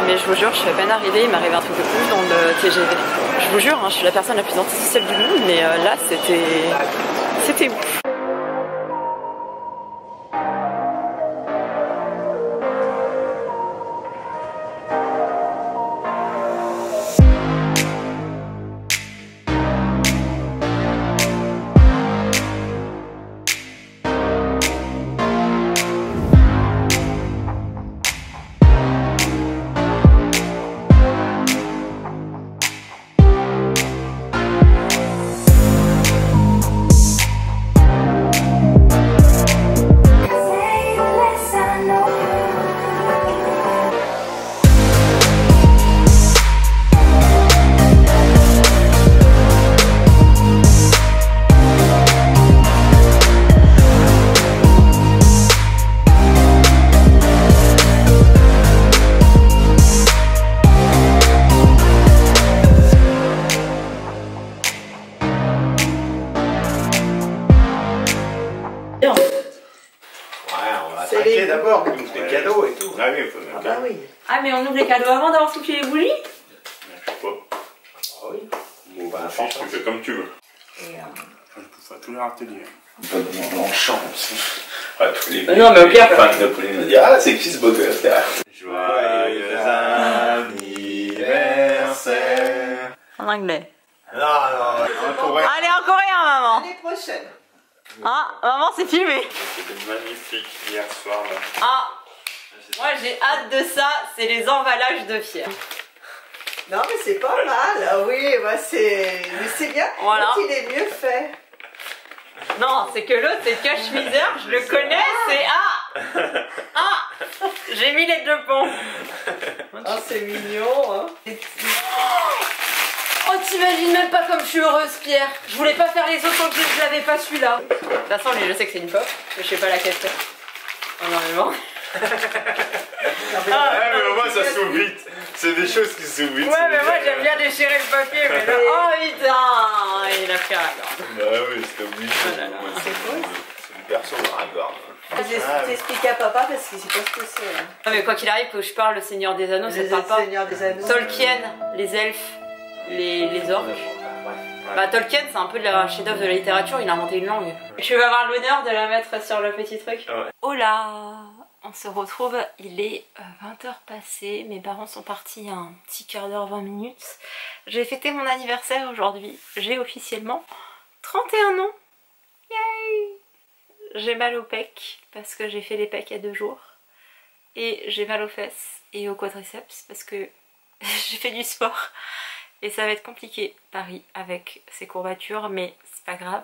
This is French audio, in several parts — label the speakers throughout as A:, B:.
A: mais je vous jure, je suis à peine arrivée, il m'arrive un truc de ouf dans le TGV. Je vous jure, hein, je suis la personne la plus antisociale du monde, mais là c'était ouf.
B: D'abord, on ouvre les cadeaux et tout. Ah oui, il faut
C: ah bah oui.
A: Ah mais on ouvre les cadeaux avant d'avoir foutu les bougies?
B: Je sais pas. Ah oui. Bon bah tu fais comme tu veux. Et je pousse à tous les râteliers. On chante aussi. Ouais, tous les
A: non mais au pire
B: fans de Pauline me dire ah c'est qui ce beau gosse là. Joyeux anniversaire.
A: En anglais.
B: Non, en coréen.
A: Allez en coréen maman.
C: L'année prochaine.
A: Ah, maman c'est filmé.
B: C'était magnifique hier soir là.
A: Ah, moi j'ai hâte de ça, c'est les emballages de Fier.
C: Non mais c'est pas mal, ah oui, bah mais c'est bien,
A: voilà.
C: Il est mieux fait.
A: Non, c'est que l'autre c'est cache-misère, je le connais, c'est ah, j'ai mis les deux ponts.
C: Ah c'est mignon, hein.
A: Oh, t'imagines même pas comme je suis heureuse, Pierre. Je voulais pas faire les autres tant que je l'avais pas celui-là. De toute façon, lui, je sais que c'est une pop, mais je sais pas laquelle c'est. Oh non, mais bon.
B: Mais moi, ça s'ouvre vite. C'est des choses qui s'ouvrent vite.
A: Ouais, mais moi, j'aime bien déchirer le papier, mais là. Oh putain, il a fait la gorge.
B: Bah oui, c'est obligé.
C: C'est quoi?
B: C'est une personne à la gorge.
C: T'expliques à papa parce qu'il sait pas ce que c'est.
A: Non, mais quoi qu'il arrive, que je parle le Seigneur des Anneaux, ça parle pas.
C: Seigneur des Anneaux.
A: Tolkien, les elfes, les orques. Bah Tolkien c'est un peu le chef-d'œuvre de la littérature, il a inventé une langue. Tu vas avoir l'honneur de la mettre sur le petit truc.
B: Ouais.
A: Oh là, on se retrouve, il est 20h passé, mes parents sont partis il y a un petit quart d'heure, 20 minutes. J'ai fêté mon anniversaire aujourd'hui, j'ai officiellement 31 ans. Yay! J'ai mal au pec parce que j'ai fait les pecs il y a 2 jours. Et j'ai mal aux fesses et aux quadriceps parce que j'ai fait du sport. Et ça va être compliqué, Paris, avec ses courbatures, mais c'est pas grave.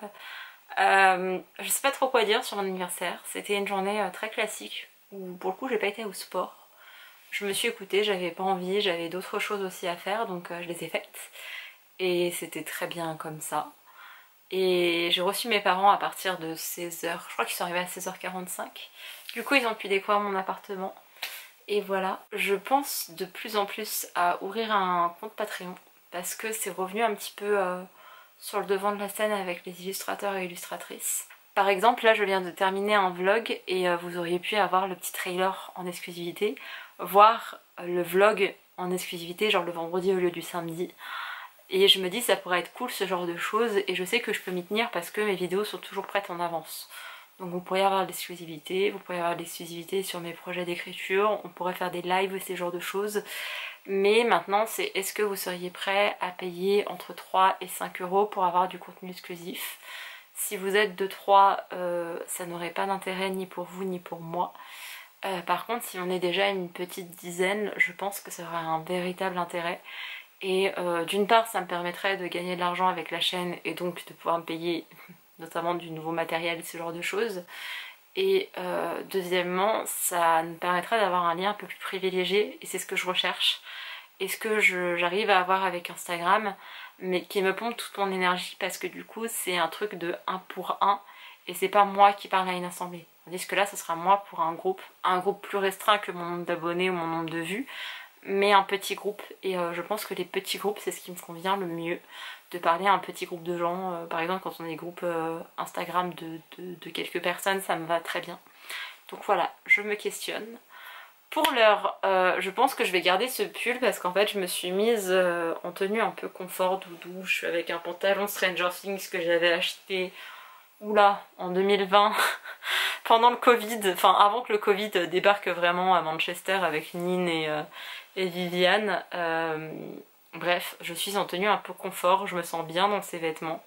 A: Je sais pas trop quoi dire sur mon anniversaire. C'était une journée très classique, où pour le coup j'ai pas été au sport. Je me suis écoutée, j'avais pas envie, j'avais d'autres choses aussi à faire, donc je les ai faites. Et c'était très bien comme ça. Et j'ai reçu mes parents à partir de 16h, je crois qu'ils sont arrivés à 16h45. Du coup ils ont pu découvrir mon appartement. Et voilà, je pense de plus en plus à ouvrir un compte Patreon. Parce que c'est revenu un petit peu sur le devant de la scène avec les illustrateurs et illustratrices. Par exemple, là je viens de terminer un vlog et vous auriez pu avoir le petit trailer en exclusivité, voir le vlog en exclusivité, genre le vendredi au lieu du samedi. Et je me dis ça pourrait être cool ce genre de choses et je sais que je peux m'y tenir parce que mes vidéos sont toujours prêtes en avance. Donc vous pourriez avoir de l'exclusivité, vous pourriez avoir de l'exclusivité sur mes projets d'écriture, on pourrait faire des lives et ces genres de choses. Mais maintenant c'est est-ce que vous seriez prêt à payer entre 3 et 5 € pour avoir du contenu exclusif. Si vous êtes 2-3, ça n'aurait pas d'intérêt ni pour vous ni pour moi. Par contre si on est déjà une petite dizaine, je pense que ça aurait un véritable intérêt. Et d'une part ça me permettrait de gagner de l'argent avec la chaîne et donc de pouvoir me payer notamment du nouveau matériel et ce genre de choses. Et deuxièmement ça me permettrait d'avoir un lien un peu plus privilégié et c'est ce que je recherche. Et ce que j'arrive à avoir avec Instagram, mais qui me pompe toute mon énergie parce que du coup c'est un truc de 1 pour 1 et c'est pas moi qui parle à une assemblée. Tandis que là ce sera moi pour un groupe plus restreint que mon nombre d'abonnés ou mon nombre de vues, mais un petit groupe. Et je pense que les petits groupes c'est ce qui me convient le mieux, de parler à un petit groupe de gens. Par exemple quand on a des groupes Instagram de quelques personnes, ça me va très bien. Donc voilà, je me questionne. Pour l'heure, je pense que je vais garder ce pull parce qu'en fait je me suis mise en tenue un peu confort doudou. Je suis avec un pantalon Stranger Things que j'avais acheté oula, en 2020 pendant le Covid, enfin avant que le Covid débarque vraiment à Manchester avec Nine et Viviane. Bref, je suis en tenue un peu confort, je me sens bien dans ces vêtements.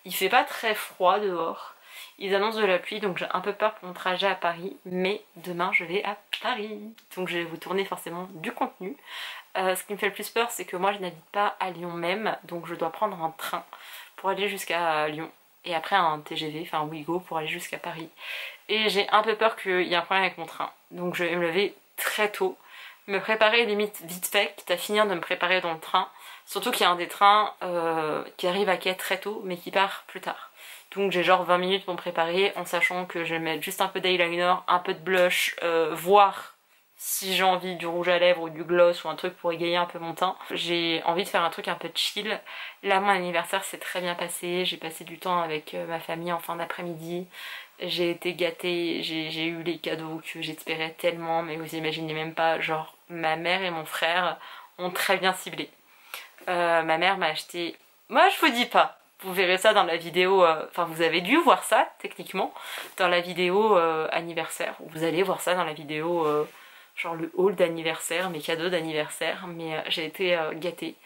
A: Il fait pas très froid dehors. Ils annoncent de la pluie, donc j'ai un peu peur pour mon trajet à Paris, mais demain je vais à Paris. Donc je vais vous tourner forcément du contenu. Ce qui me fait le plus peur, c'est que moi je n'habite pas à Lyon même, donc je dois prendre un train pour aller jusqu'à Lyon. Et après un TGV, enfin Ouigo pour aller jusqu'à Paris. Et j'ai un peu peur qu'il y ait un problème avec mon train. Donc je vais me lever très tôt, me préparer limite vite fait, quitte à finir de me préparer dans le train. Surtout qu'il y a un des trains qui arrive à quai très tôt, mais qui part plus tard. Donc j'ai genre 20 minutes pour me préparer, en sachant que je vais mettre juste un peu d'eyeliner, un peu de blush, voire si j'ai envie du rouge à lèvres ou du gloss ou un truc pour égayer un peu mon teint. J'ai envie de faire un truc un peu chill. Là mon anniversaire s'est très bien passé, j'ai passé du temps avec ma famille en fin d'après-midi. J'ai été gâtée, j'ai eu les cadeaux que j'espérais tellement, mais vous imaginez même pas, genre ma mère et mon frère ont très bien ciblé. Ma mère m'a acheté... Moi je vous dis pas, vous verrez ça dans la vidéo, enfin vous avez dû voir ça techniquement dans la vidéo anniversaire, vous allez voir ça dans la vidéo genre le haul d'anniversaire, mes cadeaux d'anniversaire, mais j'ai été gâtée.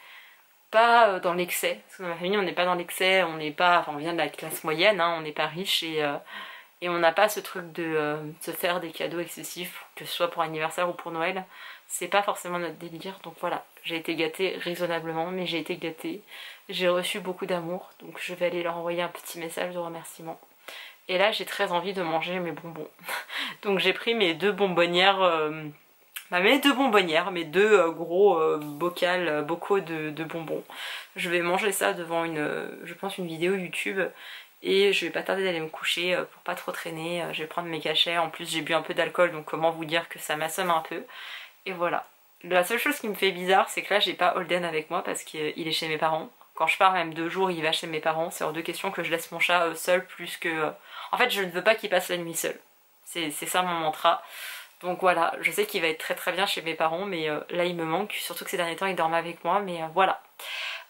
A: Pas dans l'excès, parce que dans ma famille on n'est pas dans l'excès, on n'est pas, enfin on vient de la classe moyenne, hein, on n'est pas riche et on n'a pas ce truc de se faire des cadeaux excessifs, que ce soit pour anniversaire ou pour Noël. C'est pas forcément notre délire, donc voilà, j'ai été gâtée raisonnablement, mais j'ai été gâtée. J'ai reçu beaucoup d'amour, donc je vais aller leur envoyer un petit message de remerciement. Et là j'ai très envie de manger mes bonbons. Donc j'ai pris mes deux bonbonnières, mes deux gros bocaux de bonbons. Je vais manger ça devant je pense une vidéo YouTube. Et je vais pas tarder d'aller me coucher pour pas trop traîner. Je vais prendre mes cachets, en plus j'ai bu un peu d'alcool, donc comment vous dire que ça m'assomme un peu. Et voilà. La seule chose qui me fait bizarre, c'est que là j'ai pas Holden avec moi parce qu'il est chez mes parents. Quand je pars même 2 jours, il va chez mes parents. C'est hors de question que je laisse mon chat seul plus que... En fait, je ne veux pas qu'il passe la nuit seul. C'est ça mon mantra. Donc voilà, je sais qu'il va être très très bien chez mes parents, mais là il me manque. Surtout que ces derniers temps, il dormait avec moi, mais voilà.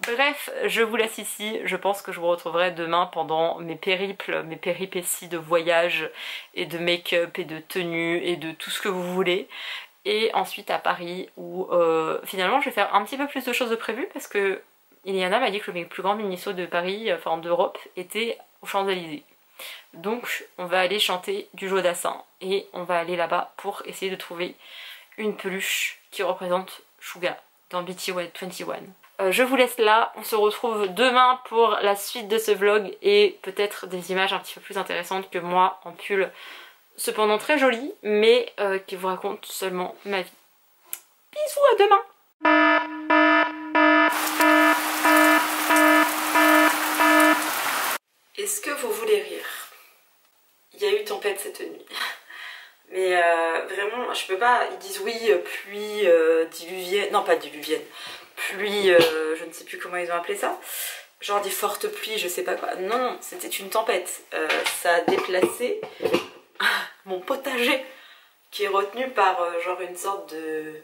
A: Bref, je vous laisse ici. Je pense que je vous retrouverai demain pendant mes périples, mes péripéties de voyage et de make-up et de tenue et de tout ce que vous voulez. Et ensuite à Paris où finalement je vais faire un petit peu plus de choses de prévu parce que Iliana m'a dit que le plus grand miniso de Paris, enfin d'Europe, était aux Champs-Élysées. Donc on va aller chanter du Jodassin et on va aller là-bas pour essayer de trouver une peluche qui représente Suga dans BT21. Je vous laisse là, on se retrouve demain pour la suite de ce vlog et peut-être des images un petit peu plus intéressantes que moi en pull, cependant très joli, mais qui vous raconte seulement ma vie. Bisous, à demain! Est-ce que vous voulez rire? Il y a eu tempête cette nuit. Mais vraiment, je peux pas... Ils disent oui, pluie diluvienne... Non, pas diluvienne. Pluie, je ne sais plus comment ils ont appelé ça. Genre des fortes pluies, je sais pas quoi. Non, non, c'était une tempête. Ça a déplacé mon potager qui est retenu par genre une sorte de...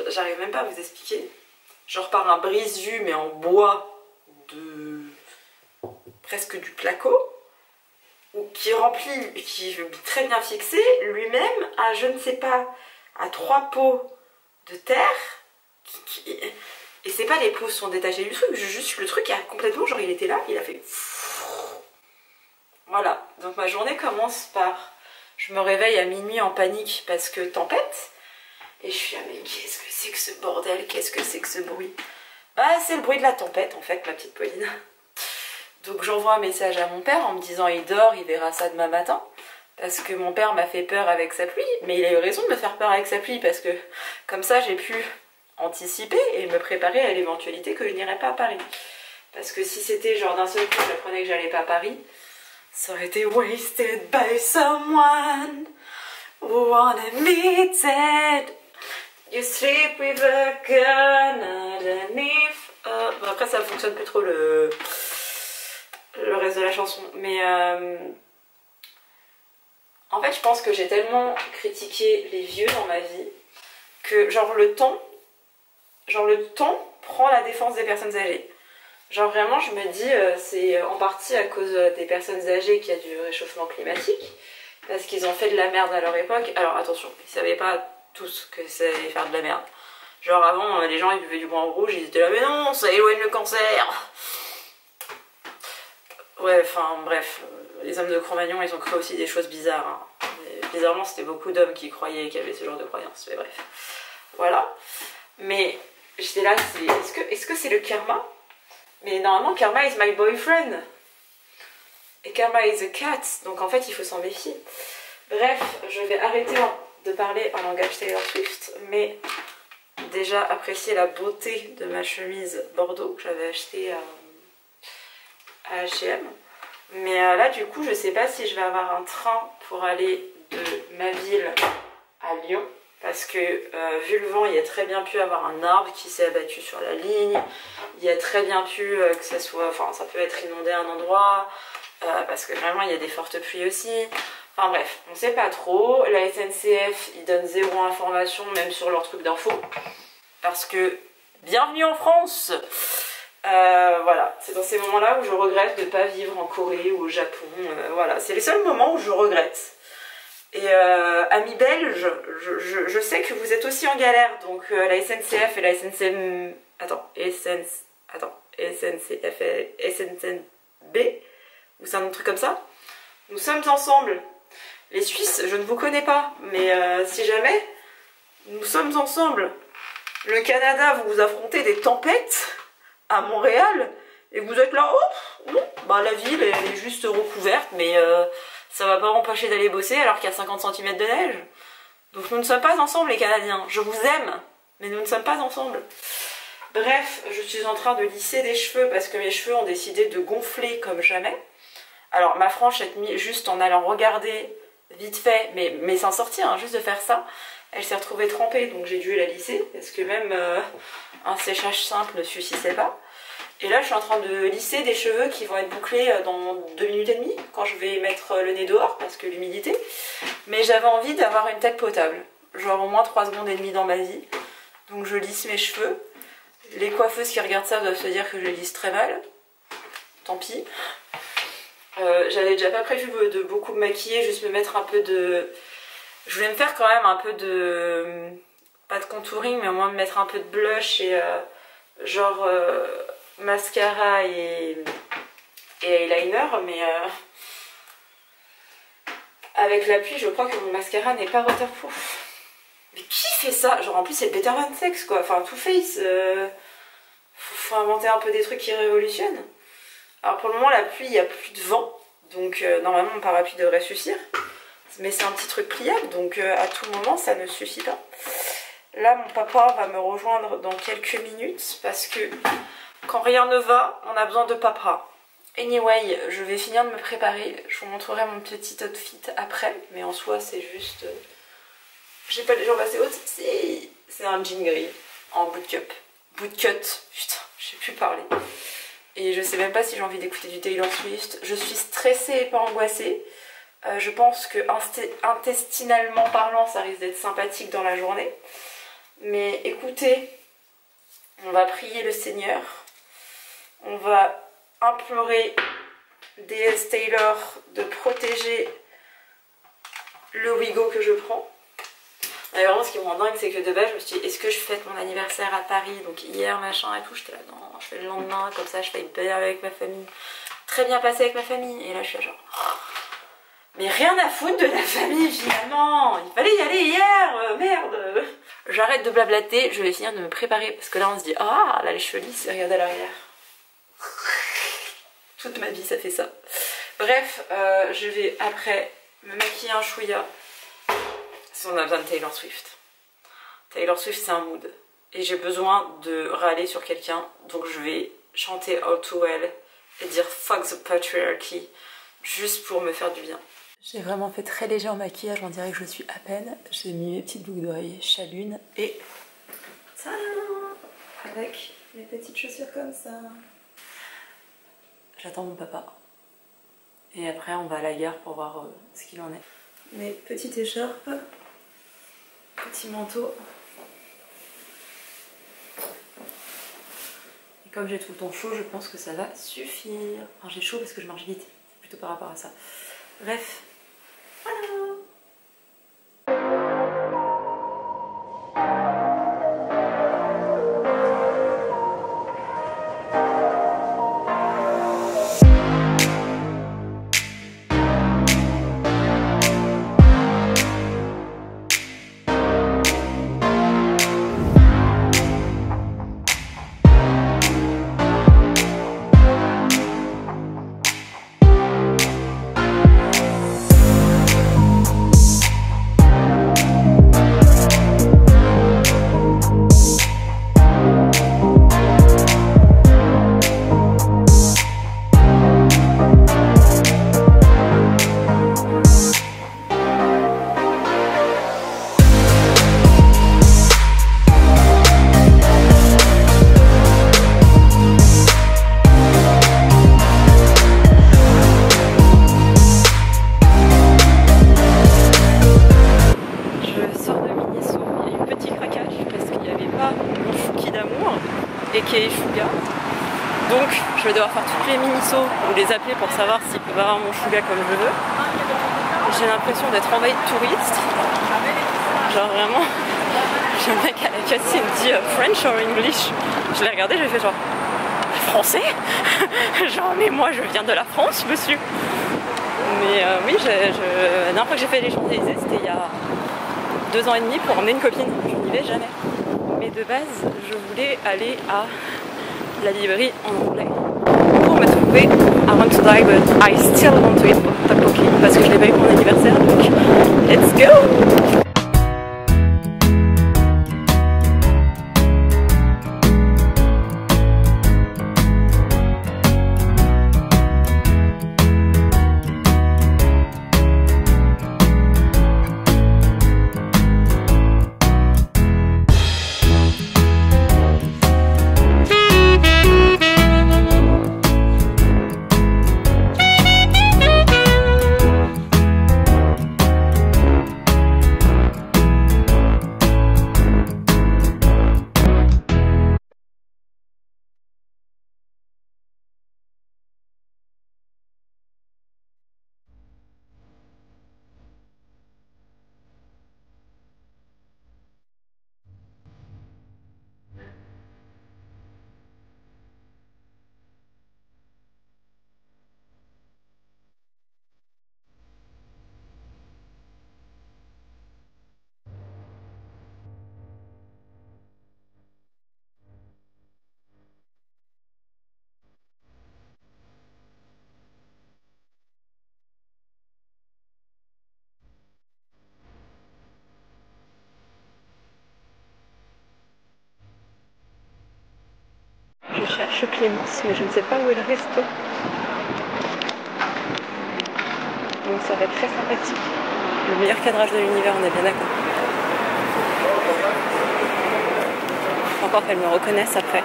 A: J'arrive même pas à vous expliquer. Genre par un brise-vue mais en bois de... presque du placo. Ou qui remplit, qui est très bien fixé, lui-même à je ne sais pas, à 3 pots de terre. Et c'est pas les pots sont détachés du truc, juste le truc a complètement, genre il était là, il a fait... Voilà, donc ma journée commence par... Je me réveille à minuit en panique parce que tempête. Et je suis là, mais qu'est-ce que c'est que ce bordel? Qu'est-ce que c'est que ce bruit? Bah c'est le bruit de la tempête en fait, ma petite Pauline. Donc j'envoie un message à mon père en me disant il dort, il verra ça demain matin. Parce que mon père m'a fait peur avec sa pluie. Mais il a eu raison de me faire peur avec sa pluie parce que comme ça j'ai pu anticiper et me préparer à l'éventualité que je n'irais pas à Paris. Parce que si c'était genre d'un seul coup j'apprenais que j'allais pas à Paris, ça aurait été wasted by someone who wanted me dead. You sleep with a gun underneath. Bon, après ça fonctionne plus trop le reste de la chanson. Mais En fait, je pense que j'ai tellement critiqué les vieux dans ma vie que genre le temps prend la défense des personnes âgées. Genre vraiment, je me dis, c'est en partie à cause des personnes âgées qu'il y a du réchauffement climatique, parce qu'ils ont fait de la merde à leur époque. Alors attention, ils savaient pas tous que ça allait faire de la merde. Genre avant, les gens ils buvaient du bois rouge, ils étaient là, mais non, ça éloigne le cancer. Ouais, enfin bref, les hommes de Cro-Magnon, ils ont cru aussi des choses bizarres. Hein. Bizarrement, c'était beaucoup d'hommes qui croyaient qu'il y avait ce genre de croyances, mais bref. Voilà. Mais j'étais là, est-ce que c'est le karma? Mais normalement, karma is my boyfriend. Et karma is a cat. Donc en fait, il faut s'en méfier. Bref, je vais arrêter de parler en langage Taylor Swift, mais déjà apprécier la beauté de ma chemise Bordeaux que j'avais achetée à H&M. Mais là, du coup, je sais pas si je vais avoir un train pour aller de ma ville à Lyon. Parce que vu le vent, il y a très bien pu avoir un arbre qui s'est abattu sur la ligne. Il y a très bien pu que ça soit... Enfin, ça peut être inondé à un endroit. Parce que vraiment, il y a des fortes pluies aussi. Enfin bref, on sait pas trop. La SNCF, ils donnent zéro information, même sur leur truc d'info. Parce que, bienvenue en France. Voilà, c'est dans ces moments-là où je regrette de ne pas vivre en Corée ou au Japon. Voilà, c'est les seuls moments où je regrette. Et amis belges, je sais que vous êtes aussi en galère, donc la SNCF et la SNCF... SNCF et SNCB, ou c'est un autre truc comme ça, nous sommes ensemble. Les Suisses, je ne vous connais pas, mais si jamais, nous sommes ensemble. Le Canada, vous affrontez des tempêtes à Montréal, et vous êtes là, oh, non, bah la ville, elle est juste recouverte, mais... ça va pas empêcher d'aller bosser alors qu'il y a 50 cm de neige. Donc nous ne sommes pas ensemble les Canadiens. Je vous aime, mais nous ne sommes pas ensemble. Bref, je suis en train de lisser des cheveux parce que mes cheveux ont décidé de gonfler comme jamais. Alors ma franchette, juste en allant regarder vite fait, mais sans sortir, hein, juste de faire ça, elle s'est retrouvée trempée, donc j'ai dû la lisser parce que même un séchage simple ne suffisait pas. Et là, je suis en train de lisser des cheveux qui vont être bouclés dans 2 minutes et demie, quand je vais mettre le nez dehors, parce que l'humidité. Mais j'avais envie d'avoir une tête potable. Genre au moins 3 secondes et demie dans ma vie. Donc je lisse mes cheveux. Les coiffeuses qui regardent ça doivent se dire que je les lisse très mal. Tant pis. J'avais déjà pas prévu de beaucoup me maquiller, juste me mettre un peu de... Je voulais me faire quand même un peu de... Pas de contouring, mais au moins me mettre un peu de blush et genre... mascara et eyeliner, mais avec la pluie je crois que mon mascara n'est pas waterproof. Mais qui fait ça? Genre en plus c'est Better Than Sex quoi, enfin Too Faced, faut inventer un peu des trucs qui révolutionnent. Alors pour le moment la pluie, il n'y a plus de vent, donc normalement mon parapluie devrait suffire, mais c'est un petit truc pliable, donc à tout moment ça ne suffit pas. Là mon papa va me rejoindre dans quelques minutes parce que quand rien ne va, on a besoin de papa. Anyway, je vais finir de me préparer. Je vous montrerai mon petit outfit après. Mais en soi, c'est juste... J'ai pas les jambes assez hautes. C'est un jean gris en bootcut. Putain, je sais plus parler. Et je sais même pas si j'ai envie d'écouter du Taylor Swift. Je suis stressée et pas angoissée. Je pense que intestinalement parlant, ça risque d'être sympathique dans la journée. Mais écoutez, on va prier le Seigneur. On va implorer DS Taylor de protéger le Wigo que je prends. Et vraiment ce qui me rend dingue c'est que de base je me suis dit est-ce que je fête mon anniversaire à Paris, donc hier machin et tout, j'étais là non, je fais le lendemain comme ça je fais bien avec ma famille, très bien passé avec ma famille, et là je suis là genre mais rien à foutre de la famille finalement, il fallait y aller hier, merde. J'arrête de blablater, je vais finir de me préparer parce que là on se dit ah là les cheveux lisses, regarde à l'arrière. Toute ma vie ça fait ça. Bref, je vais après me maquiller un chouïa. Si on a besoin de Taylor Swift. Taylor Swift c'est un mood. Et j'ai besoin de râler sur quelqu'un. Donc je vais chanter All Too Well et dire fuck the patriarchy. Juste pour me faire du bien. J'ai vraiment fait très léger en maquillage, on dirait que je suis à peine. J'ai mis mes petites boucles d'oreilles Chalune et... Tadam, avec mes petites chaussures comme ça. J'attends mon papa. Et après on va à la gare pour voir ce qu'il en est. mes petites écharpes, petit manteau. Et comme j'ai tout le temps chaud, je pense que ça va suffire. Enfin, j'ai chaud parce que je marche vite, plutôt par rapport à ça. Bref, voilà. Donc je vais devoir faire toutes les mini-sauts ou les appeler pour savoir s'ils peuvent avoir mon chouga comme je veux. J'ai l'impression d'être envahie de touristes. Genre vraiment, j'ai un mec à la caisse, il me dit French or English. Je l'ai regardé, j'ai fait genre français. Genre mais moi je viens de la France monsieur. Mais oui, la dernière fois que j'ai fait les Champs-Élysées, c'était il y a 2 ans et demi pour emmener une copine. Je n'y vais jamais. Mais de base, je voulais aller à la librairie en anglais pour me trouver I want to die but I still want to eat tteokbokki parce que je l'ai pas eu pour mon anniversaire, donc let's go. Je cherche Clémence, mais je ne sais pas où est le resto. Donc ça va être très sympathique. Le meilleur cadrage de l'univers, on est bien d'accord. Encore qu'elle me reconnaisse après.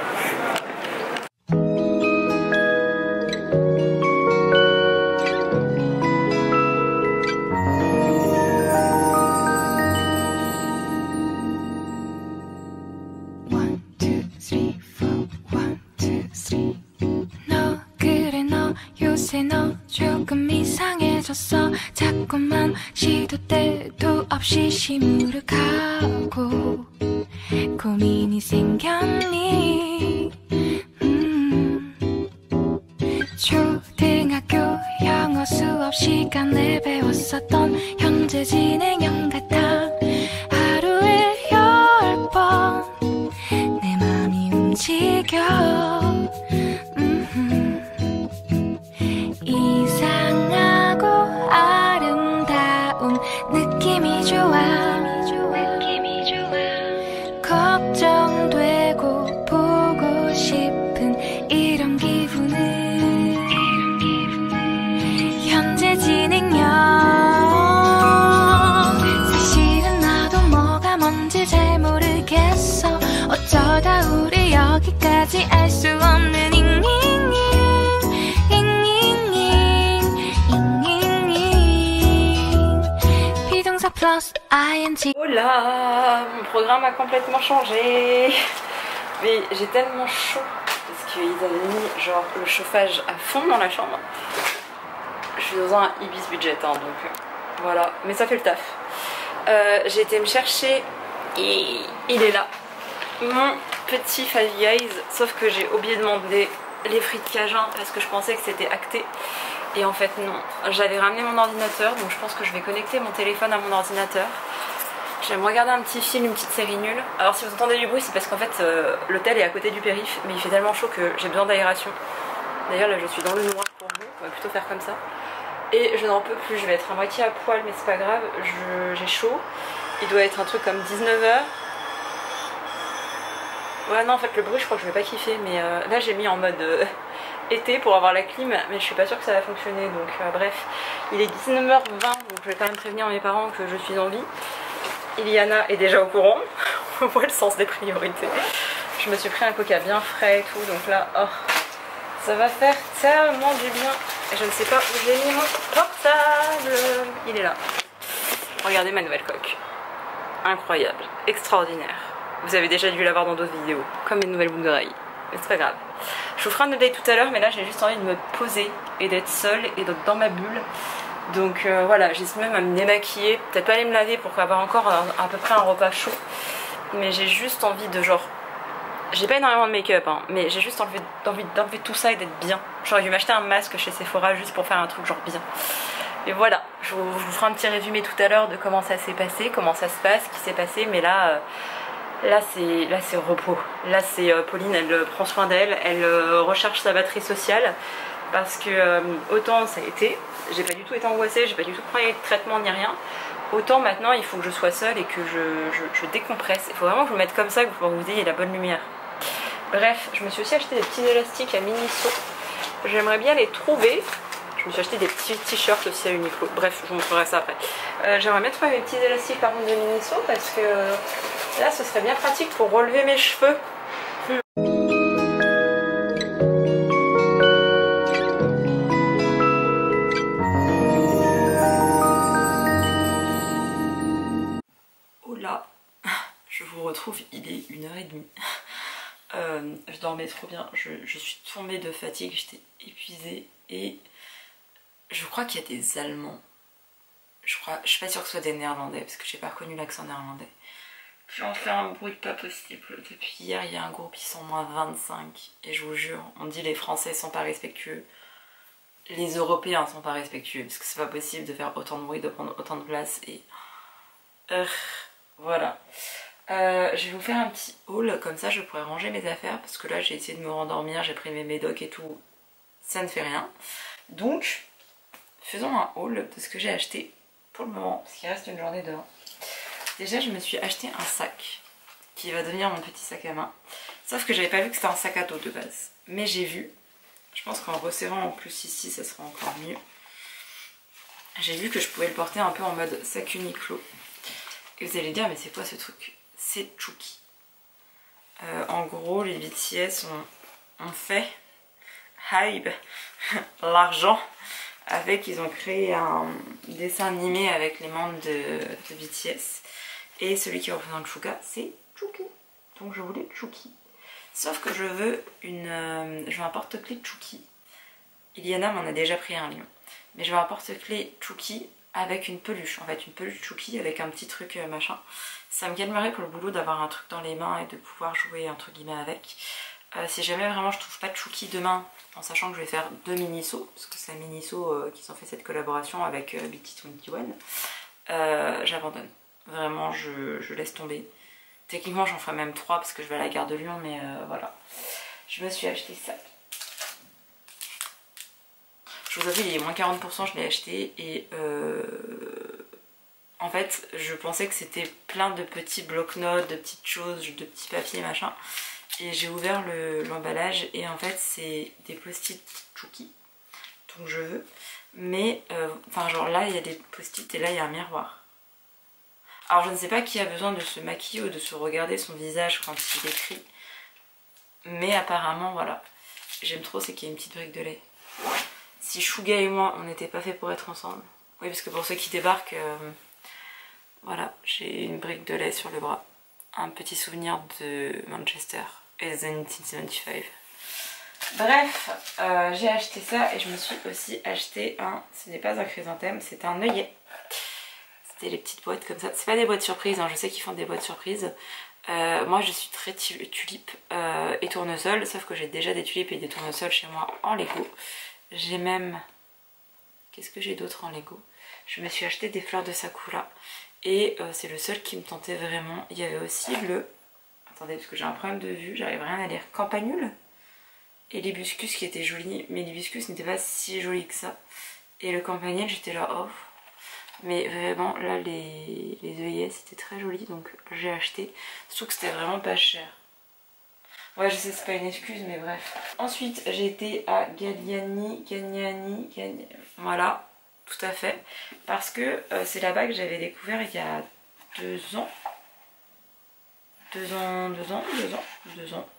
D: 조금 이상해졌어. 자꾸만 시도 때도 없이 시무룩하고 고민이 생겼니. 초등학교 영어 수업 시간에 배웠었던 현재 진행형 같아. 하루에 10번 내 맘이 움직여. 이상하고 아름다운 느낌이 좋아. 걱정되고 보고 싶은 이런 기분은 현재 진행형. 사실은 나도 뭐가 뭔지 잘 모르겠어. 어쩌다 우리 여기까지 알 수 없는 ing.
A: Oh là, mon programme a complètement changé. Mais j'ai tellement chaud parce qu'ils avaient mis genre le chauffage à fond dans la chambre. Je suis dans un Ibis budget hein, donc voilà, mais ça fait le taf. J'ai été me chercher et il est là, mon petit Five Guys, sauf que j'ai oublié de demander les frites Cajun parce que je pensais que c'était acté et en fait non. J'avais ramené mon ordinateur donc je pense que je vais connecter mon téléphone à mon ordinateur. Je vais me regarder un petit film, une petite série nulle. Alors si vous entendez du bruit c'est parce qu'en fait l'hôtel est à côté du périph' mais il fait tellement chaud que j'ai besoin d'aération. D'ailleurs là je suis dans le noir pour vous, on va plutôt faire comme ça. Et je n'en peux plus, je vais être à moitié à poil mais c'est pas grave, j'ai chaud. Il doit être un truc comme 19 h. Ouais non en fait le bruit je crois que je vais pas kiffer mais là j'ai mis en mode été pour avoir la clim mais je suis pas sûre que ça va fonctionner donc bref. Il est 19 h 20 donc je vais quand même prévenir mes parents que je suis en vie. Iliana est déjà au courant, on voit le sens des priorités. Je me suis pris un coca bien frais et tout donc là oh, ça va faire tellement du bien. Et je ne sais pas où j'ai mis mon portable. Il est là. Regardez ma nouvelle coque. Incroyable, extraordinaire. Vous avez déjà dû l'avoir dans d'autres vidéos, comme mes nouvelles boucles d'oreilles. Mais c'est pas grave. Je vous ferai un update tout à l'heure, mais là j'ai juste envie de me poser et d'être seule et d'être dans ma bulle. Donc voilà, j'essaie même à me démaquiller. Peut-être pas aller me laver pour avoir encore à peu près un repas chaud. Mais j'ai juste envie de genre... J'ai pas énormément de make-up, hein, mais j'ai juste envie d'enlever tout ça et d'être bien. J'aurais dû m'acheter un masque chez Sephora juste pour faire un truc genre bien. Et voilà, je vous ferai un petit résumé tout à l'heure de comment ça s'est passé, comment ça se passe, ce qui s'est passé. Mais là c'est repos. Là c'est Pauline, elle prend soin d'elle, elle recherche sa batterie sociale. Parce que autant ça a été, j'ai pas du tout été angoissée, j'ai pas du tout pris de traitement ni rien. Autant maintenant il faut que je sois seule et que je décompresse. Il faut vraiment que je me mette comme ça pour que vous ayez la bonne lumière. Bref, je me suis aussi acheté des petits élastiques à Miniso. J'aimerais bien les trouver. Je me suis acheté des petits t-shirts aussi à Uniqlo. Bref, je vous montrerai ça après. J'aimerais bien trouver mes petits élastiques par contre de Miniso parce que là ce serait bien pratique pour relever mes cheveux. Oh là, je vous retrouve, il est 1h30. Je dormais trop bien, je suis tombée de fatigue, j'étais épuisée et je crois qu'il y a des Allemands. Je suis pas sûre que ce soit des Néerlandais parce que j'ai pas reconnu l'accent néerlandais. Qui ont fait un bruit pas possible. Depuis hier, il y a un groupe, ils sont moins 25 et je vous jure, on dit les Français sont pas respectueux. Les Européens sont pas respectueux parce que c'est pas possible de faire autant de bruit, de prendre autant de place et... voilà. Je vais vous faire un petit haul, comme ça je pourrais ranger mes affaires parce que là j'ai essayé de me rendormir, j'ai pris mes médocs et tout, ça ne fait rien. Donc, faisons un haul de ce que j'ai acheté pour le moment, parce qu'il reste une journée dehors. Déjà je me suis acheté un sac qui va devenir mon petit sac à main. Sauf que j'avais pas vu que c'était un sac à dos de base. Mais j'ai vu, je pense qu'en resserrant en plus ici ça sera encore mieux. J'ai vu que je pouvais le porter un peu en mode sac Uniqlo. Et vous allez dire mais c'est quoi ce truc? C'est Chouki. En gros les BTS ont fait hype l'argent avec, ils ont créé un dessin animé avec les membres de BTS et celui qui représente Chouka c'est Chouki. Donc je voulais Chouki. Sauf que je veux un porte-clés Chouki. Iliana m'en a déjà pris un lion. Mais je veux un porte-clés Chouki avec une peluche. En fait une peluche Chouki avec un petit truc machin. Ça me calmerait pour le boulot d'avoir un truc dans les mains et de pouvoir jouer entre guillemets avec. Si jamais vraiment je trouve pas de Chouki demain, en sachant que je vais faire 2 Miniso, parce que c'est à Miniso qu'ils ont fait cette collaboration avec BT21, j'abandonne. Vraiment je laisse tomber. Techniquement j'en ferai même 3 parce que je vais à la gare de Lyon, mais voilà. Je me suis acheté ça. Je vous avoue il est moins 40%, je l'ai acheté et en fait je pensais que c'était plein de petits bloc-notes, de petites choses, de petits papiers machin. Et j'ai ouvert l'emballage et en fait c'est des post-it Chouki, donc je veux. Mais enfin genre là il y a des post-it et là il y a un miroir. Alors je ne sais pas qui a besoin de se maquiller ou de se regarder son visage quand il écrit. Mais apparemment voilà, j'aime trop c'est qu'il y a une petite brique de lait. Si Chouga et moi on n'était pas fait pour être ensemble. Oui parce que pour ceux qui débarquent, Voilà, j'ai une brique de lait sur le bras. Un petit souvenir de Manchester et de 1975. Bref, j'ai acheté ça et je me suis aussi acheté un, ce n'est pas un chrysanthème, c'est un œillet. C'était les petites boîtes comme ça. C'est pas des boîtes surprises, hein, je sais qu'ils font des boîtes surprises. Moi je suis très tulipe et tournesol, sauf que j'ai déjà des tulipes et des tournesols chez moi en Lego. J'ai même... Qu'est-ce que j'ai d'autre en Lego? Je me suis acheté des fleurs de sakura et c'est le seul qui me tentait vraiment. Il y avait aussi le... Attendez, parce que j'ai un problème de vue, j'arrive rien à lire. Campanule et l'hibiscus qui était joli, mais l'hibiscus n'était pas si joli que ça. Et le campanule, j'étais là, oh. Mais vraiment, là, les œillets, c'était très joli, donc j'ai acheté. Surtout que c'était vraiment pas cher. Ouais, je sais, c'est pas une excuse, mais bref. Ensuite, j'ai été à Galliani, voilà, tout à fait. Parce que c'est là-bas que j'avais découvert il y a 2 ans. 2 ans,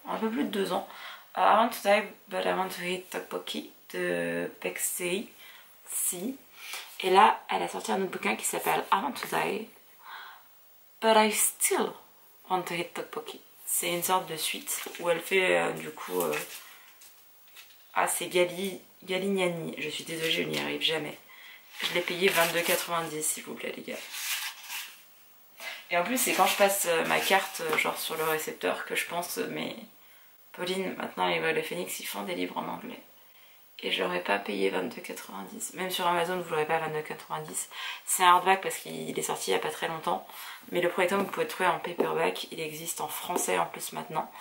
A: un peu plus de 2 ans. I want to die, but I want to eat tteokbokki de Pexei. Si. Et là, elle a sorti un autre bouquin qui s'appelle I want to die, but I still want to eat tteokbokki. C'est une sorte de suite où elle fait du coup... Ah, c'est Galignani. Je suis désolée, je n'y arrive jamais. Je l'ai payé 22,90 s'il vous plaît les gars. Et en plus, c'est quand je passe ma carte genre sur le récepteur que je pense, mais Pauline, maintenant les Vols de Phoenix, ils font des livres en anglais. Et je l'aurais pas payé 22,90. Même sur Amazon, vous l'aurez pas à 22,90. C'est un hardback parce qu'il est sorti il y a pas très longtemps. Mais le premier tome, vous pouvez le trouver en paperback. Il existe en français en plus maintenant.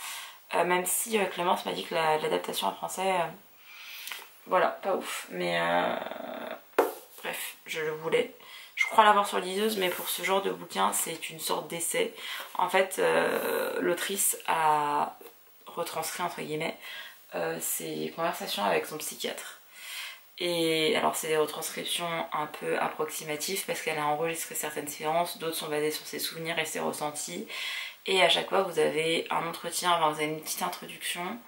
A: Même si Clémence m'a dit que l'adaptation en français, voilà, pas ouf. Mais bref, je le voulais. Je crois l'avoir sur liseuse, mais pour ce genre de bouquin, c'est une sorte d'essai. En fait, l'autrice a retranscrit, entre guillemets, ses conversations avec son psychiatre. Et alors c'est des retranscriptions un peu approximatives parce qu'elle a enregistré certaines séances, d'autres sont basées sur ses souvenirs et ses ressentis. Et à chaque fois vous avez un entretien, enfin, vous avez une petite introduction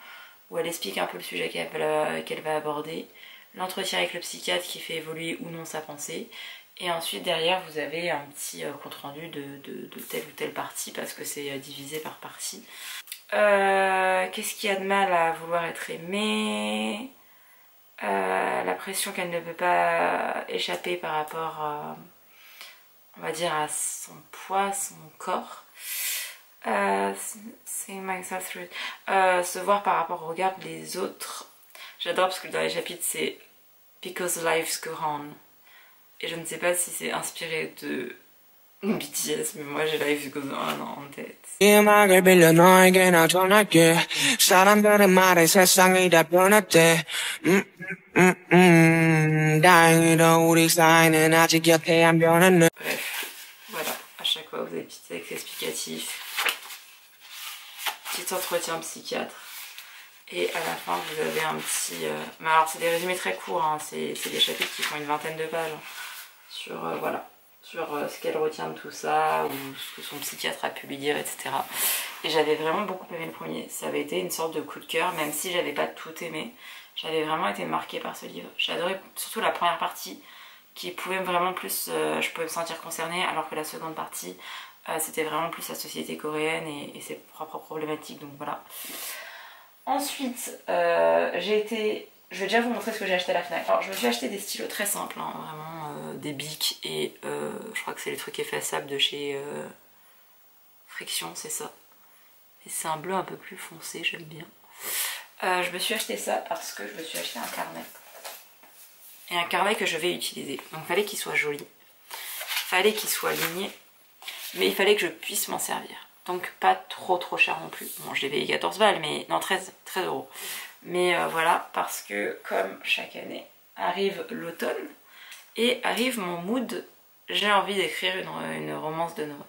A: où elle explique un peu le sujet qu'elle va aborder, l'entretien avec le psychiatre qui fait évoluer ou non sa pensée, et ensuite derrière vous avez un petit compte rendu de telle ou telle partie parce que c'est divisé par partie. Qu'est-ce qu'il y a de mal à vouloir être aimée, la pression qu'elle ne peut pas échapper par rapport on va dire à son poids, son corps, se voir par rapport au regard des autres. J'adore parce que dans les chapitres c'est Because Lives Go On et je ne sais pas si c'est inspiré de BTS, mais moi j'ai Life Goes On en tête. 음악을 빌려 너에게 나 전할게 사람들의 말에 세상이 다 변했대 다행히도 우리 사이는 아직 곁에 안 변했네. Bref, voilà, à chaque fois vous avez des petits textes explicatifs, petit entretien psychiatre et à la fin vous avez un petit... Mais alors c'est des résumés très courts, hein. C'est des chapitres qui font une vingtaine de pages sur voilà, sur ce qu'elle retient de tout ça, ou ce que son psychiatre a pu lui dire, etc. Et j'avais vraiment beaucoup aimé le premier. Ça avait été une sorte de coup de cœur, même si j'avais pas tout aimé. J'avais vraiment été marquée par ce livre. J'ai adoré surtout la première partie, qui pouvait vraiment plus... je pouvais me sentir concernée, alors que la seconde partie, c'était vraiment plus la société coréenne et ses propres problématiques, donc voilà. Ensuite, j'ai été... Je vais déjà vous montrer ce que j'ai acheté à la Fnac. Alors je me suis acheté des stylos très simples, hein, vraiment des bics et je crois que c'est les trucs effaçables de chez Friction, c'est ça. Et c'est un bleu un peu plus foncé, j'aime bien. Je me suis acheté ça parce que je me suis acheté un carnet. Et un carnet que je vais utiliser. Donc il fallait qu'il soit joli, il fallait qu'il soit ligné, mais il fallait que je puisse m'en servir. Donc pas trop cher non plus. Bon, je l'ai payé 14 balles, mais non, 13 €. Mais voilà, parce que comme chaque année, arrive l'automne et arrive mon mood, j'ai envie d'écrire une romance de Noël.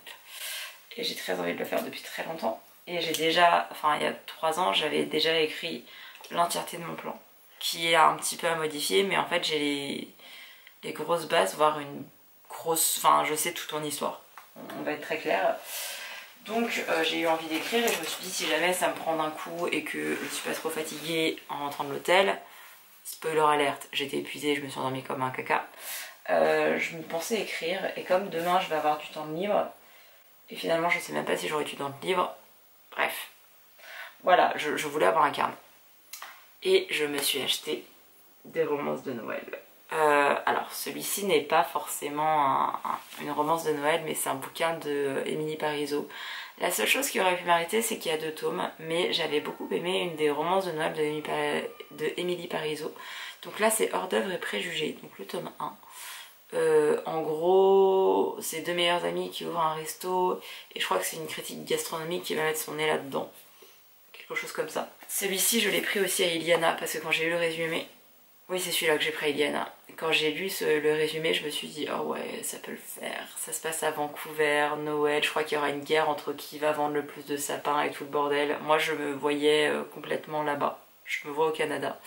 A: Et j'ai très envie de le faire depuis très longtemps. Et j'ai déjà, enfin il y a 3 ans, j'avais déjà écrit l'entièreté de mon plan, qui est un petit peu à modifier, mais en fait j'ai les grosses bases, voire une grosse, enfin je sais toute mon histoire, on va être très clair. Donc j'ai eu envie d'écrire et je me suis dit si jamais ça me prend d'un coup et que je suis pas trop fatiguée en rentrant de l'hôtel, spoiler alerte, j'étais épuisée, je me suis endormie comme un caca, je me pensais écrire, et comme demain je vais avoir du temps libre, et finalement je sais même pas si j'aurai du temps libre, bref. Voilà, je voulais avoir un carnet. Et je me suis acheté des romances de Noël. Alors celui-ci n'est pas forcément une romance de Noël, mais c'est un bouquin de Émilie Parizeau. La seule chose qui aurait pu m'arrêter, c'est qu'il y a 2 tomes, mais j'avais beaucoup aimé une des romances de Noël de Émilie Parizeau. Donc là c'est Hors d'œuvre et préjugés, donc le tome 1. En gros, c'est 2 meilleurs amis qui ouvrent un resto, et je crois que c'est une critique gastronomique qui va mettre son nez là-dedans. Quelque chose comme ça. Celui-ci je l'ai pris aussi à Iliana, parce que quand j'ai lu le résumé, oui c'est celui-là que j'ai pris à Iliana. Quand j'ai lu le résumé, je me suis dit oh ouais ça peut le faire. Ça se passe à Vancouver, Noël, je crois qu'il y aura une guerre entre qui va vendre le plus de sapins et tout le bordel. Moi je me voyais complètement là-bas. Je me vois au Canada.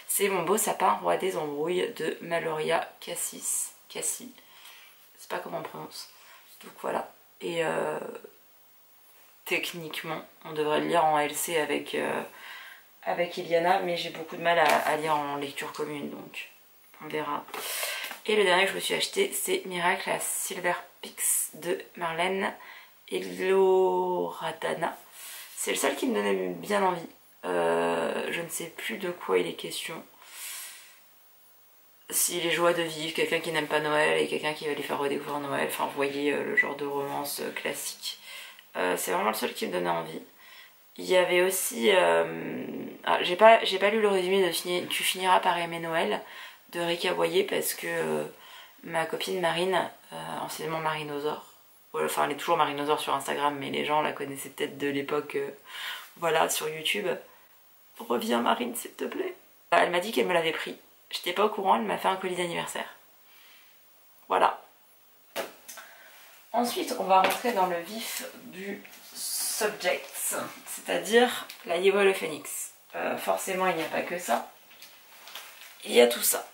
A: C'est Mon beau sapin, roi des embrouilles de Maloria Cassis. Cassie. C'est pas comment on prononce. Donc voilà. Et techniquement, on devrait le lire en LC avec Iliana, mais j'ai beaucoup de mal à lire en lecture commune, donc on verra. Et le dernier que je me suis acheté, c'est Miracle à Silver Peaks de Marlène Eloradana. C'est le seul qui me donnait bien envie. Je ne sais plus de quoi il est question. S'il est joie de vivre, quelqu'un qui n'aime pas Noël et quelqu'un qui va lui faire redécouvrir Noël, enfin vous voyez le genre de romance classique. C'est vraiment le seul qui me donnait envie. Il y avait aussi... j'ai pas lu le résumé de Tu finiras par aimer Noël de Rika Boyer parce que ma copine Marine, anciennement Marinosaure, enfin elle est toujours Marinosaure sur Instagram, mais les gens la connaissaient peut-être de l'époque, voilà, sur YouTube. Reviens Marine s'il te plaît. Elle m'a dit qu'elle me l'avait pris. J'étais pas au courant, elle m'a fait un colis d'anniversaire. Voilà. Ensuite, on va rentrer dans le vif du subject, c'est-à-dire la Yewa le Phénix. Forcément, il n'y a pas que ça. Il y a tout ça.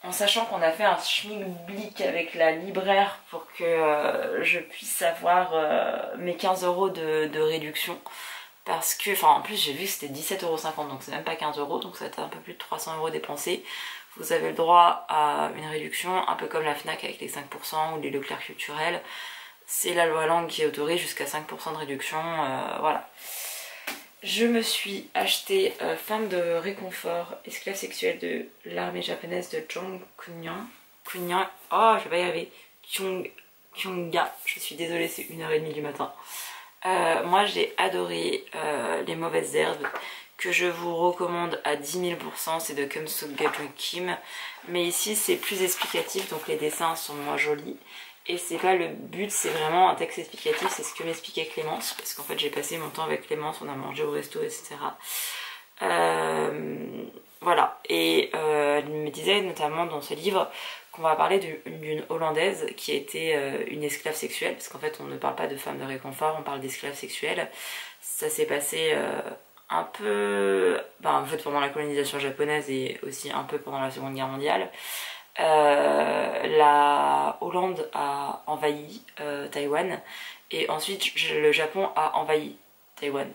A: En sachant qu'on a fait un schmilblick avec la libraire pour que je puisse avoir mes 15 € de réduction. Parce que, enfin en plus j'ai vu que c'était 17,50 €, donc c'est même pas 15 €, donc ça fait un peu plus de 300 € dépensés. Vous avez le droit à une réduction, un peu comme la Fnac avec les 5% ou les Leclerc culturels. C'est la loi Lang qui autorise jusqu'à 5% de réduction, voilà. Je me suis acheté Femme de réconfort, esclave sexuelle de l'armée japonaise de Jang Kunyan. Oh je vais pas y arriver. Kyonga, je suis désolée, c'est 1h30 du matin. Moi j'ai adoré Les mauvaises herbes, que je vous recommande à 10 000 %, c'est de Keum Suk-ga Kim, mais ici c'est plus explicatif, donc les dessins sont moins jolis, et c'est pas le but, c'est vraiment un texte explicatif, c'est ce que m'expliquait Clémence, parce qu'en fait j'ai passé mon temps avec Clémence, on a mangé au resto, etc. Voilà, et elle me disait notamment dans ce livre qu'on va parler d'une Hollandaise qui était une esclave sexuelle, parce qu'en fait on ne parle pas de femme de réconfort, on parle d'esclave sexuelle. Ça s'est passé un peu en fait pendant la colonisation japonaise et aussi un peu pendant la Seconde Guerre mondiale. La Hollande a envahi Taïwan, et ensuite le Japon a envahi Taïwan.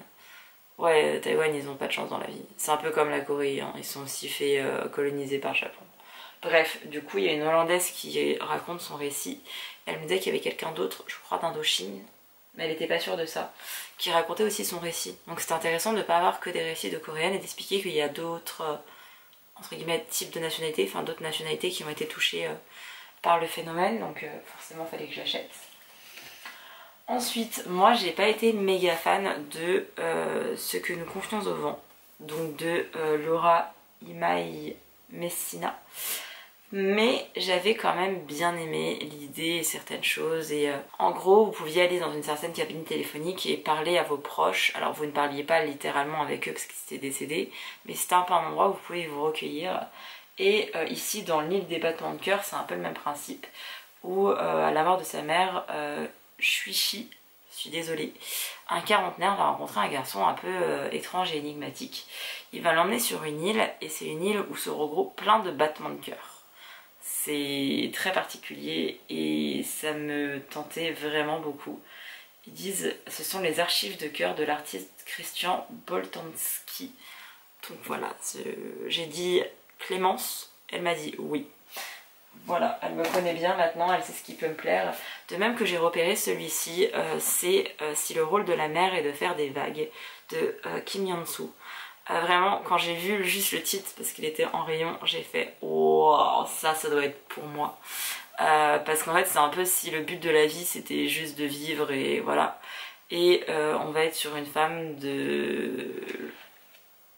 A: Ouais, Taïwan ils ont pas de chance dans la vie. C'est un peu comme la Corée, hein. Ils sont aussi fait coloniser par le Japon. Bref, du coup il y a une Hollandaise qui raconte son récit. Elle me disait qu'il y avait quelqu'un d'autre, je crois d'Indochine, mais elle était pas sûre de ça, qui racontait aussi son récit. Donc c'était intéressant de ne pas avoir que des récits de coréennes et d'expliquer qu'il y a d'autres, entre guillemets, types de nationalités, enfin d'autres nationalités qui ont été touchées par le phénomène, donc forcément il fallait que je l'achète. Ensuite, moi j'ai pas été méga fan de Ce que nous confions au vent, donc de Laura Imai Messina, mais j'avais quand même bien aimé l'idée et certaines choses, et en gros vous pouviez aller dans une certaine cabine téléphonique et parler à vos proches. Alors vous ne parliez pas littéralement avec eux parce qu'ils étaient décédés, mais c'était un peu un endroit où vous pouvez vous recueillir. Et ici dans l'île des battements de cœur c'est un peu le même principe, où à la mort de sa mère, Shuichi, je suis désolée, un quarantenaire va rencontrer un garçon un peu étrange et énigmatique. Il va l'emmener sur une île, et c'est une île où se regroupent plein de battements de cœur. C'est très particulier et ça me tentait vraiment beaucoup. Ils disent ce sont les archives de cœur de l'artiste Christian Boltanski. Donc voilà, j'ai dit Clémence, elle m'a dit oui. Voilà, elle me connaît bien maintenant, elle sait ce qui peut me plaire. De même que j'ai repéré celui-ci, c'est Si le rôle de la mer est de faire des vagues de Kim Yeon-soo. Vraiment, quand j'ai vu juste le titre, parce qu'il était en rayon, j'ai fait wow, ça doit être pour moi. Parce qu'en fait c'est un peu si le but de la vie c'était juste de vivre et voilà. Et on va être sur une femme de...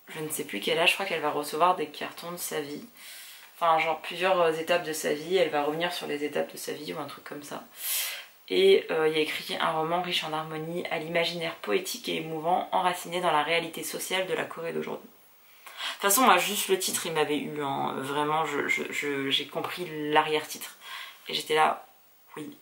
A: je ne sais plus quel âge, je crois qu'elle va recevoir des cartons de sa vie. Enfin genre plusieurs étapes de sa vie, elle va revenir sur les étapes de sa vie ou un truc comme ça. Et il y a écrit un roman riche en harmonie, à l'imaginaire poétique et émouvant, enraciné dans la réalité sociale de la Corée d'aujourd'hui. De toute façon moi juste le titre il m'avait eu, hein. Vraiment j'ai compris l'arrière-titre. Et j'étais là, oui.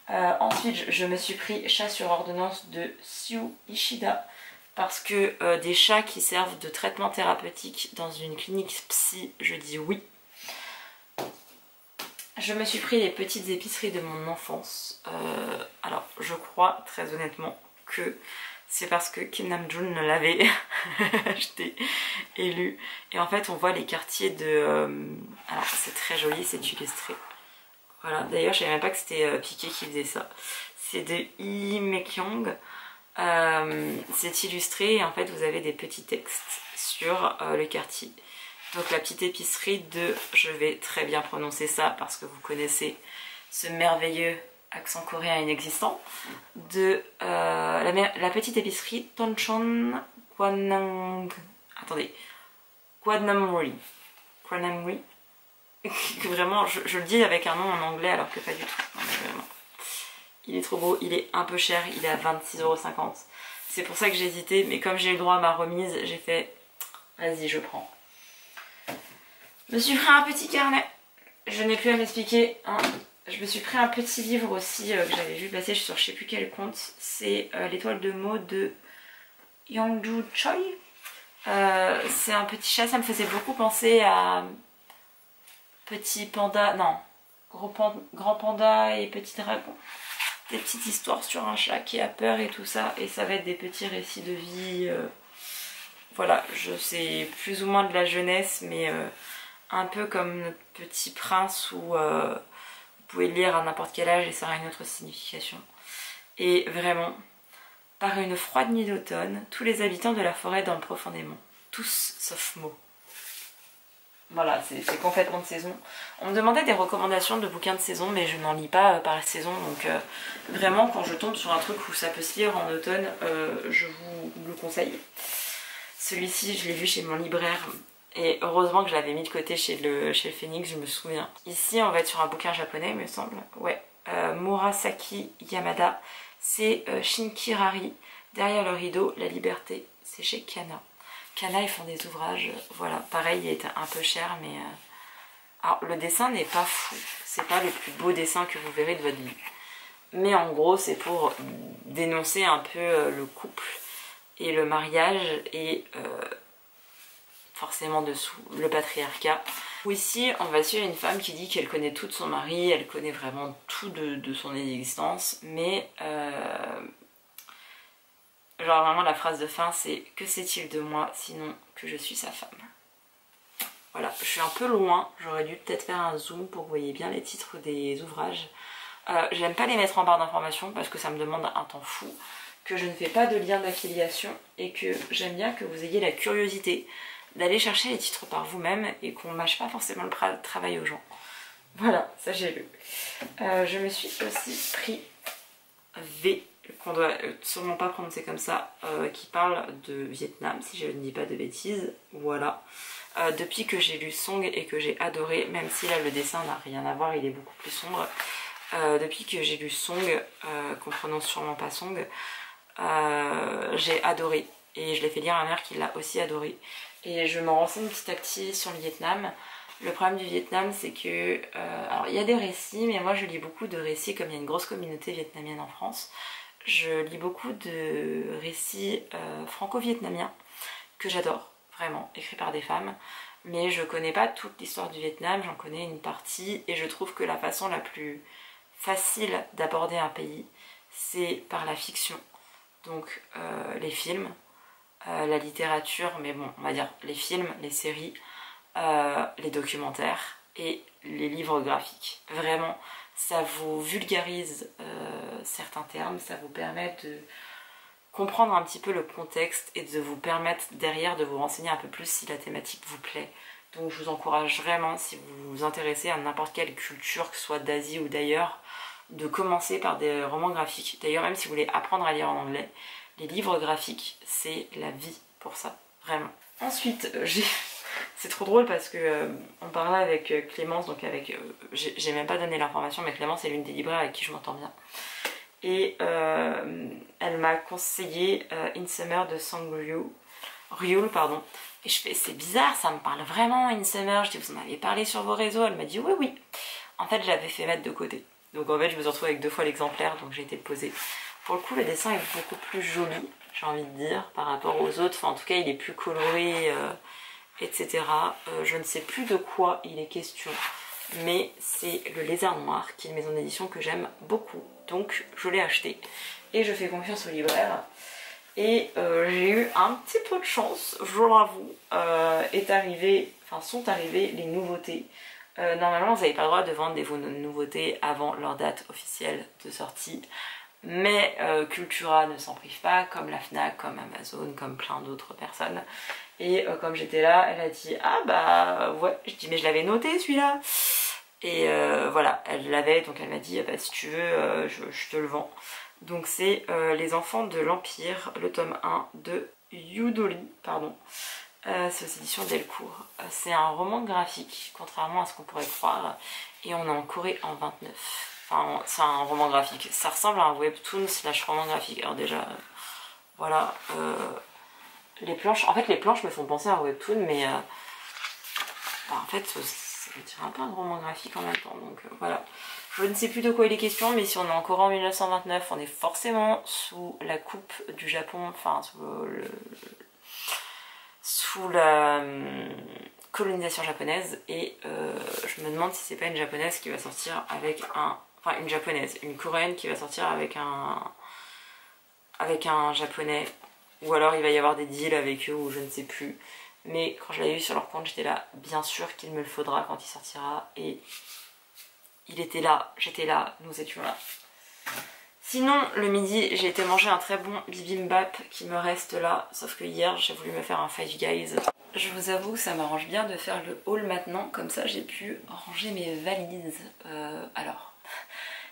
A: Ensuite je me suis pris Chat sur ordonnance de Sue Ishida. Parce que des chats qui servent de traitement thérapeutique dans une clinique psy, je dis oui. Je me suis pris les petites épiceries de mon enfance. Alors je crois très honnêtement que c'est parce que Kim Namjoon ne l'avait acheté et lu. Et en fait on voit les quartiers de... alors c'est très joli, c'est illustré. Voilà, d'ailleurs je savais même pas que c'était Piqué qui faisait ça. C'est de Lee Mek-yong. C'est illustré et en fait vous avez des petits textes sur le quartier. Donc la petite épicerie de, je vais très bien prononcer ça parce que vous connaissez ce merveilleux accent coréen inexistant, de la petite épicerie Tonchon Gwanang... attendez, Gwanamri. Gwanamri. Vraiment, je le dis avec un nom en anglais alors que pas du tout. Non, mais vraiment. Il est trop beau, il est un peu cher, il est à 26,50 €. C'est pour ça que j'ai hésité, mais comme j'ai eu le droit à ma remise, j'ai fait vas-y je prends. Je me suis pris un petit carnet, je n'ai plus à m'expliquer, hein. Je me suis pris un petit livre aussi que j'avais vu passer sur je sais plus quel compte. C'est l'étoile de mots de Yongju Choi. C'est un petit chat, ça me faisait beaucoup penser à Petit Panda, non, Grand Panda et Petit Dragon. Des petites histoires sur un chat qui a peur et tout ça, et ça va être des petits récits de vie. Voilà, je sais plus ou moins de la jeunesse, mais un peu comme Notre Petit Prince où vous pouvez le lire à n'importe quel âge et ça aura une autre signification. Et vraiment, par une froide nuit d'automne, tous les habitants de la forêt dorment profondément, tous sauf Mo. Voilà, c'est complètement de saison. On me demandait des recommandations de bouquins de saison, mais je n'en lis pas par saison. Donc vraiment, quand je tombe sur un truc où ça peut se lire en automne, je vous le conseille. Celui-ci, je l'ai vu chez mon libraire. Et heureusement que je l'avais mis de côté chez le Phoenix, je me souviens. Ici, on va être sur un bouquin japonais, il me semble. Ouais, Murasaki Yamada. C'est Shinkirari. Derrière le rideau, la liberté. C'est chez Kana. Kana, ils font des ouvrages, voilà, pareil, il est un peu cher, mais... Alors, le dessin n'est pas fou, c'est pas le plus beau dessin que vous verrez de votre vie. Mais en gros, c'est pour dénoncer un peu le couple et le mariage et forcément dessous, le patriarcat. Ici, on va suivre une femme qui dit qu'elle connaît tout de son mari, elle connaît vraiment tout de son existence, mais... genre vraiment la phrase de fin c'est « Que sait-il de moi sinon que je suis sa femme ?» Voilà, je suis un peu loin, j'aurais dû peut-être faire un zoom pour que vous voyez bien les titres des ouvrages. J'aime pas les mettre en barre d'information parce que ça me demande un temps fou, que je ne fais pas de lien d'affiliation et que j'aime bien que vous ayez la curiosité d'aller chercher les titres par vous-même et qu'on mâche pas forcément le travail aux gens. Voilà, ça j'ai lu. Je me suis aussi pris V, qu'on doit sûrement pas prononcer comme ça, qui parle de Vietnam, si je ne dis pas de bêtises, voilà. Depuis que j'ai lu Song et que j'ai adoré, même si là le dessin n'a rien à voir, il est beaucoup plus sombre, depuis que j'ai lu Song, qu'on prononce sûrement pas Song, j'ai adoré, et je l'ai fait lire à ma mère qui l'a aussi adoré, et je me renseigne petit à petit sur le Vietnam. Le problème du Vietnam, c'est que, alors il y a des récits, mais moi je lis beaucoup de récits, comme il y a une grosse communauté vietnamienne en France, je lis beaucoup de récits franco-vietnamiens que j'adore, vraiment, écrits par des femmes, mais je connais pas toute l'histoire du Vietnam, j'en connais une partie, et je trouve que la façon la plus facile d'aborder un pays, c'est par la fiction. Donc les films, la littérature, mais bon, on va dire les films, les séries, les documentaires et les livres graphiques. Vraiment, ça vous vulgarise certains termes, ça vous permet de comprendre un petit peu le contexte et de vous permettre derrière de vous renseigner un peu plus si la thématique vous plaît. Donc je vous encourage vraiment, si vous vous intéressez à n'importe quelle culture, que ce soit d'Asie ou d'ailleurs, de commencer par des romans graphiques. D'ailleurs, même si vous voulez apprendre à lire en anglais, les livres graphiques, c'est la vie pour ça, vraiment. Ensuite, c'est trop drôle parce que on parlait avec Clémence, donc j'ai même pas donné l'information, mais Clémence est l'une des libraires avec qui je m'entends bien. Et elle m'a conseillé In Summer de Song Ryul, pardon. Et je fais, c'est bizarre, ça me parle vraiment In Summer. Je dis, vous en avez parlé sur vos réseaux? Elle m'a dit, oui, oui. En fait, je l'avais fait mettre de côté. Donc en fait, je me suis retrouvée avec 2 fois l'exemplaire, donc j'ai été le poser. Pour le coup, le dessin est beaucoup plus joli, j'ai envie de dire, par rapport aux autres. Enfin, en tout cas, il est plus coloré, etc. Je ne sais plus de quoi il est question, mais c'est le Lézard Noir, qui est une maison d'édition que j'aime beaucoup. Donc je l'ai acheté et je fais confiance au libraire. Et j'ai eu un petit peu de chance, je l'avoue. Sont arrivées les nouveautés. Normalement, vous n'avez pas le droit de vendre vos nouveautés avant leur date officielle de sortie. Mais Cultura ne s'en prive pas, comme la Fnac, comme Amazon, comme plein d'autres personnes. Et comme j'étais là, elle a dit, ah bah ouais, je dis mais je l'avais noté celui-là. Et voilà, elle l'avait, donc elle m'a dit, bah, si tu veux, je te le vends. Donc c'est Les Enfants de l'Empire, le tome 1 de Yudoli, pardon. C'est aux éditions Delcourt. C'est un roman graphique, contrairement à ce qu'on pourrait croire. Et on est en Corée en 29. Enfin, c'est un roman graphique. Ça ressemble à un webtoon / roman graphique. Alors déjà, voilà. Les planches me font penser à un webtoon, mais en fait, ça me dirait un peu un roman graphique en même temps. Donc voilà. Je ne sais plus de quoi il est question, mais si on est encore en 1929, on est forcément sous la coupe du Japon, enfin sous la colonisation japonaise. Et je me demande si c'est pas une japonaise qui va sortir avec une coréenne qui va sortir avec un japonais, ou alors il va y avoir des deals avec eux, ou je ne sais plus. Mais quand je l'avais vu sur leur compte, j'étais là, bien sûr qu'il me le faudra quand il sortira, et il était là, j'étais là, nous étions là. Sinon, le midi, j'ai été manger un très bon bibimbap qui me reste là, sauf que hier, j'ai voulu me faire un Five Guys. Je vous avoue que ça m'arrange bien de faire le haul maintenant, comme ça j'ai pu ranger mes valises. Alors,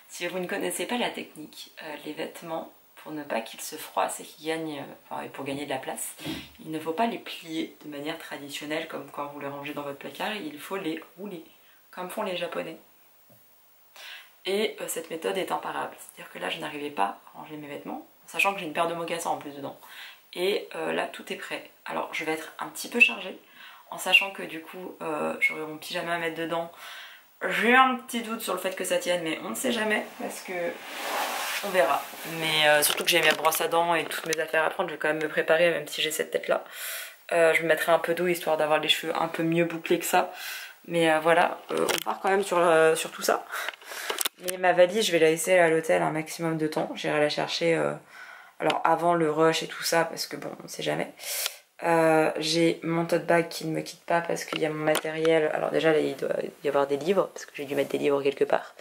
A: si vous ne connaissez pas la technique, les vêtements, pour ne pas qu'ils se froissent et qu'ils gagnent, et pour gagner de la place, il ne faut pas les plier de manière traditionnelle comme quand vous les rangez dans votre placard, il faut les rouler, comme font les Japonais. Et cette méthode est imparable, c'est-à-dire que là je n'arrivais pas à ranger mes vêtements, sachant que j'ai une paire de mocassins en plus dedans. Et là tout est prêt. Alors je vais être un petit peu chargée, en sachant que du coup j'aurai mon pyjama à mettre dedans. J'ai eu un petit doute sur le fait que ça tienne, mais on ne sait jamais, parce que on verra. Mais surtout que j'ai mes brosses à dents et toutes mes affaires à prendre, je vais quand même me préparer, même si j'ai cette tête là. Je me mettrai un peu d'eau histoire d'avoir les cheveux un peu mieux bouclés que ça. Mais voilà, on part quand même sur tout ça. Mais ma valise, je vais la laisser à l'hôtel un maximum de temps. J'irai la chercher alors avant le rush et tout ça, parce que bon, on sait jamais. J'ai mon tote bag qui ne me quitte pas parce qu'il y a mon matériel. Alors déjà là il doit y avoir des livres, parce que j'ai dû mettre des livres quelque part.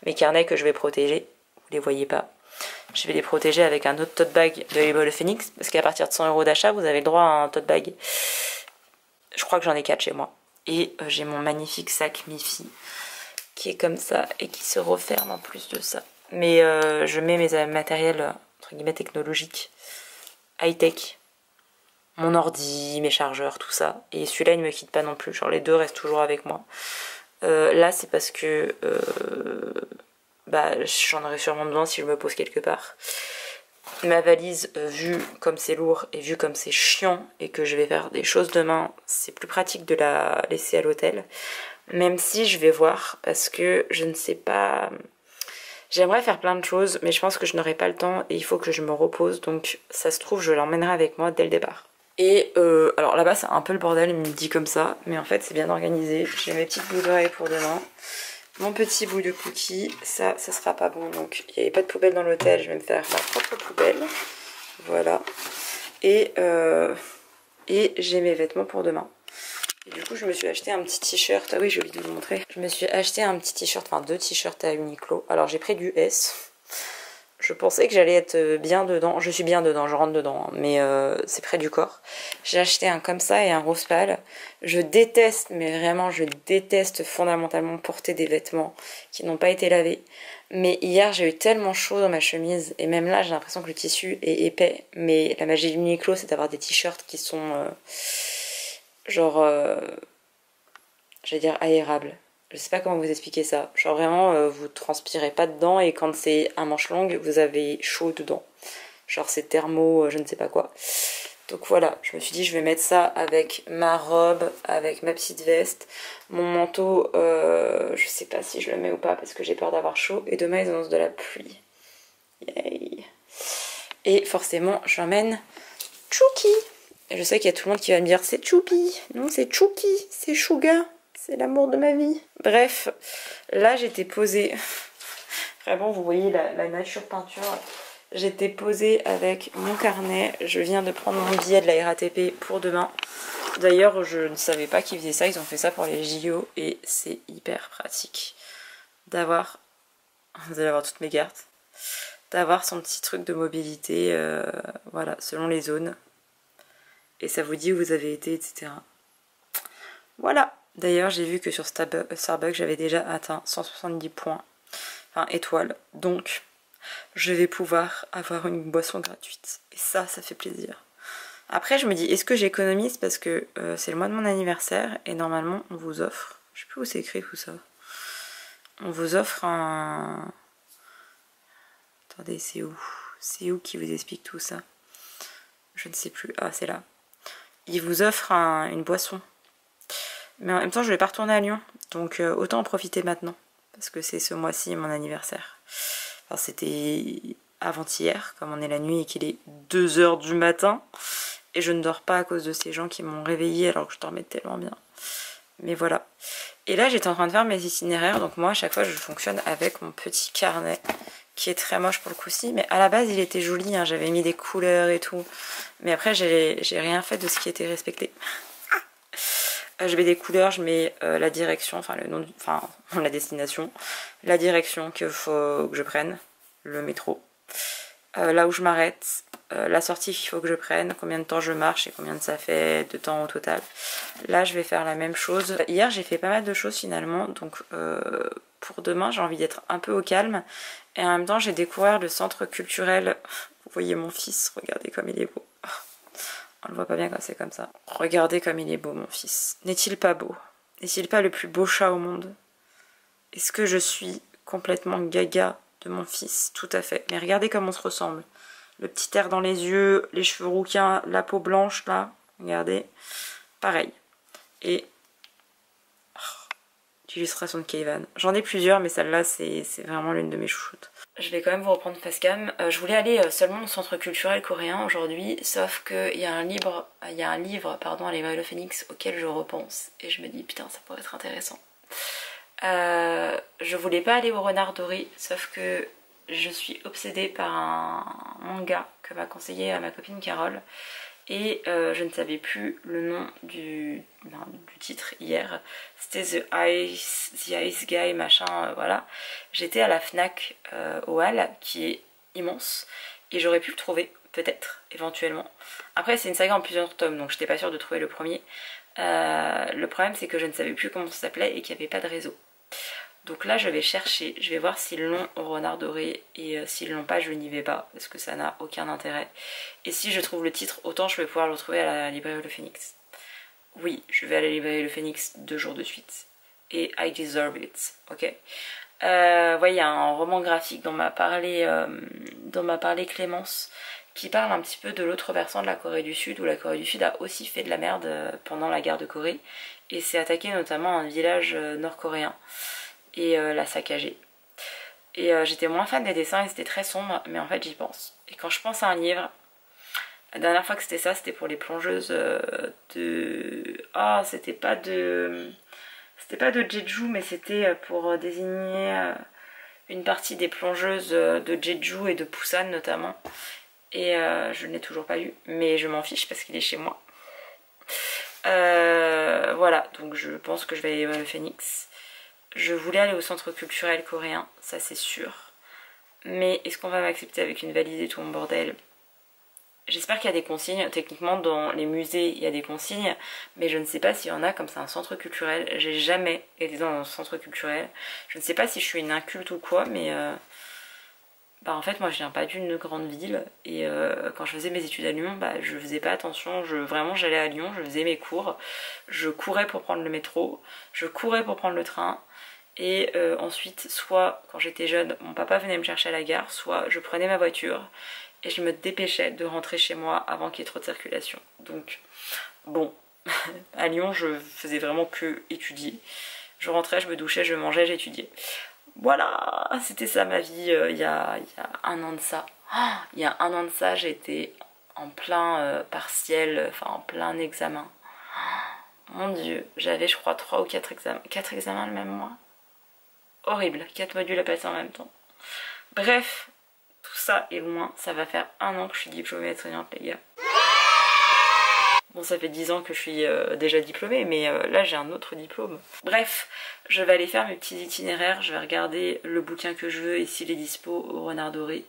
A: Mes carnets que je vais protéger, vous les voyez pas. Je vais les protéger avec un autre tote bag de Label Phoenix, parce qu'à partir de 100 € d'achat, vous avez le droit à un tote bag. Je crois que j'en ai 4 chez moi. Et j'ai mon magnifique sac Mifi qui est comme ça et qui se referme en plus de ça. Mais je mets mes matériels entre guillemets technologiques, high-tech, mon ordi, mes chargeurs, tout ça. Et celui-là il ne me quitte pas non plus, genre les deux restent toujours avec moi. Là c'est parce que j'en aurai sûrement besoin si je me pose quelque part. Ma valise, vu comme c'est lourd et vu comme c'est chiant et que je vais faire des choses demain, c'est plus pratique de la laisser à l'hôtel. Même si je vais voir, parce que je ne sais pas... J'aimerais faire plein de choses, mais je pense que je n'aurai pas le temps et il faut que je me repose. Donc ça se trouve, je l'emmènerai avec moi dès le départ. Et alors là-bas, c'est un peu le bordel, il me dit comme ça. Mais en fait, c'est bien organisé. J'ai mes petites boules d'oreilles pour demain. Mon petit bout de cookies, ça sera pas bon. Donc il n'y avait pas de poubelle dans l'hôtel, je vais me faire ma propre poubelle. Voilà. Et j'ai mes vêtements pour demain. Et du coup je me suis acheté un petit t-shirt, ah oui j'ai oublié de vous le montrer. Je me suis acheté un petit t-shirt, enfin 2 t-shirts à Uniqlo. Alors j'ai pris du S. Je pensais que j'allais être bien dedans, je suis bien dedans, je rentre dedans, hein, mais c'est près du corps. J'ai acheté un comme ça et un rose pâle. Je déteste, mais vraiment je déteste fondamentalement porter des vêtements qui n'ont pas été lavés. Mais hier j'ai eu tellement chaud dans ma chemise, et même là j'ai l'impression que le tissu est épais. Mais la magie d'Uniqlo c'est d'avoir des t-shirts qui sont genre, j'allais dire aérables. Je sais pas comment vous expliquer ça. Genre vraiment, vous transpirez pas dedans et quand c'est un manche longue, vous avez chaud dedans. Genre c'est thermo, je ne sais pas quoi. Donc voilà, je me suis dit je vais mettre ça avec ma robe, avec ma petite veste. Mon manteau, je sais pas si je le mets ou pas parce que j'ai peur d'avoir chaud. Et demain ils annoncent de la pluie. Yay. Et forcément, j'emmène Chouki. Et je sais qu'il y a tout le monde qui va me dire c'est Choupi. Non, c'est Chouki, c'est Chouga. C'est l'amour de ma vie. Bref, là j'étais posée. Vraiment, vous voyez la nature peinture. J'étais posée avec mon carnet. Je viens de prendre mon billet de la RATP pour demain. D'ailleurs, je ne savais pas qu'ils faisaient ça. Ils ont fait ça pour les JO et c'est hyper pratique d'avoir. Vous allez avoir toutes mes cartes. D'avoir son petit truc de mobilité, voilà, selon les zones. Et ça vous dit où vous avez été, etc. Voilà. D'ailleurs, j'ai vu que sur Starbucks, j'avais déjà atteint 170 points, enfin étoiles. Donc, je vais pouvoir avoir une boisson gratuite. Et ça fait plaisir. Après, je me dis, est-ce que j'économise parce que c'est le mois de mon anniversaire et normalement, on vous offre... Je sais plus où c'est écrit tout ça. On vous offre un... Attendez, c'est où? C'est où qui vous explique tout ça? Je ne sais plus. Ah, c'est là. Il vous offre une boisson. Mais en même temps, je vais pas retourner à Lyon. Donc, autant en profiter maintenant. Parce que c'est ce mois-ci mon anniversaire. Enfin, c'était avant-hier, comme on est la nuit et qu'il est 2 h du matin. Et je ne dors pas à cause de ces gens qui m'ont réveillée alors que je dormais tellement bien. Mais voilà. Et là, j'étais en train de faire mes itinéraires. Donc moi, à chaque fois, je fonctionne avec mon petit carnet. Qui est très moche pour le coup-ci. Mais à la base, il était joli. Hein, j'avais mis des couleurs et tout. Mais après, j'ai rien fait de ce qui était respecté. Je mets des couleurs, je mets la direction, enfin le nom, enfin la destination, la direction qu'il faut que je prenne, le métro, là où je m'arrête, la sortie qu'il faut que je prenne, combien de temps je marche et combien ça fait de temps au total. Là, je vais faire la même chose. Hier, j'ai fait pas mal de choses finalement, donc pour demain, j'ai envie d'être un peu au calme. Et en même temps, j'ai découvert le centre culturel. Vous voyez mon fils, regardez comme il est beau. On le voit pas bien quand c'est comme ça. Regardez comme il est beau, mon fils. N'est-il pas beau? N'est-il pas le plus beau chat au monde? Est-ce que je suis complètement gaga de mon fils? Tout à fait. Mais regardez comme on se ressemble. Le petit air dans les yeux, les cheveux rouquins, la peau blanche, là. Regardez. Pareil. Et... l'illustration de Kayvan. J'en ai plusieurs, mais celle-là, c'est vraiment l'une de mes chouchoutes. Je vais quand même vous reprendre face cam. Je voulais aller seulement au centre culturel coréen aujourd'hui, sauf qu'il y a un livre, à l'Éveil le Phénix auquel je repense. Et je me dis, putain, ça pourrait être intéressant. Je voulais pas aller au Renard Doré, sauf que je suis obsédée par un manga que m'a conseillé ma copine Carole. Et je ne savais plus le nom du titre hier. C'était The Ice Guy machin, voilà. J'étais à la Fnac au Hall, qui est immense. Et j'aurais pu le trouver, peut-être, éventuellement. Après, c'est une saga en plusieurs tomes, donc j'étais pas sûre de trouver le premier. Le problème, c'est que je ne savais plus comment ça s'appelait et qu'il n'y avait pas de réseau. Donc là, je vais chercher, je vais voir s'ils l'ont au Renard Doré, et s'ils l'ont pas, je n'y vais pas, parce que ça n'a aucun intérêt. Et si je trouve le titre, autant je vais pouvoir le retrouver à la librairie Le Phénix. Oui, je vais à la librairie Le Phénix 2 jours de suite. Et I deserve it, ok. Il y a un roman graphique dont m'a parlé Clémence, qui parle un petit peu de l'autre versant de la Corée du Sud, où la Corée du Sud a aussi fait de la merde pendant la guerre de Corée, et s'est attaqué notamment à un village nord-coréen. Et l'a saccagé. Et j'étais moins fan des dessins et c'était très sombre, mais en fait j'y pense. Et quand je pense à un livre, la dernière fois que c'était ça, c'était pour les plongeuses de... Ah, c'était pas de Jeju, mais c'était pour désigner une partie des plongeuses de Jeju et de Busan notamment. Et je ne l'ai toujours pas lu, mais je m'en fiche parce qu'il est chez moi. Voilà, donc je pense que je vais aller voir le Phoenix. Je voulais aller au centre culturel coréen, ça c'est sûr. Mais est-ce qu'on va m'accepter avec une valise et tout mon bordel? J'espère qu'il y a des consignes. Techniquement dans les musées il y a des consignes, mais je ne sais pas s'il y en a, comme c'est un centre culturel. J'ai jamais été dans un centre culturel. Je ne sais pas si je suis une inculte ou quoi, mais bah en fait moi je viens pas d'une grande ville. Et quand je faisais mes études à Lyon, bah je faisais pas attention. Vraiment j'allais à Lyon, je faisais mes cours. Je courais pour prendre le métro, je courais pour prendre le train. Et ensuite, soit quand j'étais jeune, mon papa venait me chercher à la gare, soit je prenais ma voiture et je me dépêchais de rentrer chez moi avant qu'il y ait trop de circulation. Donc bon, à Lyon je faisais vraiment que étudier. Je rentrais, je me douchais, je mangeais, j'étudiais. Voilà, c'était ça ma vie il y a un an de ça. Il y a un an de ça, j'étais en plein partiel, enfin en plein examen. Mon dieu, j'avais je crois 3 ou 4 examens. 4 examens le même mois. Horrible, 4 modules à passer en même temps. Bref, tout ça est loin, ça va faire 1 an que je suis diplômée aide-soignante les gars. Bon ça fait 10 ans que je suis déjà diplômée, mais là j'ai un autre diplôme. Bref, je vais aller faire mes petits itinéraires, je vais regarder le bouquin que je veux et s'il est dispo au Renard Doré.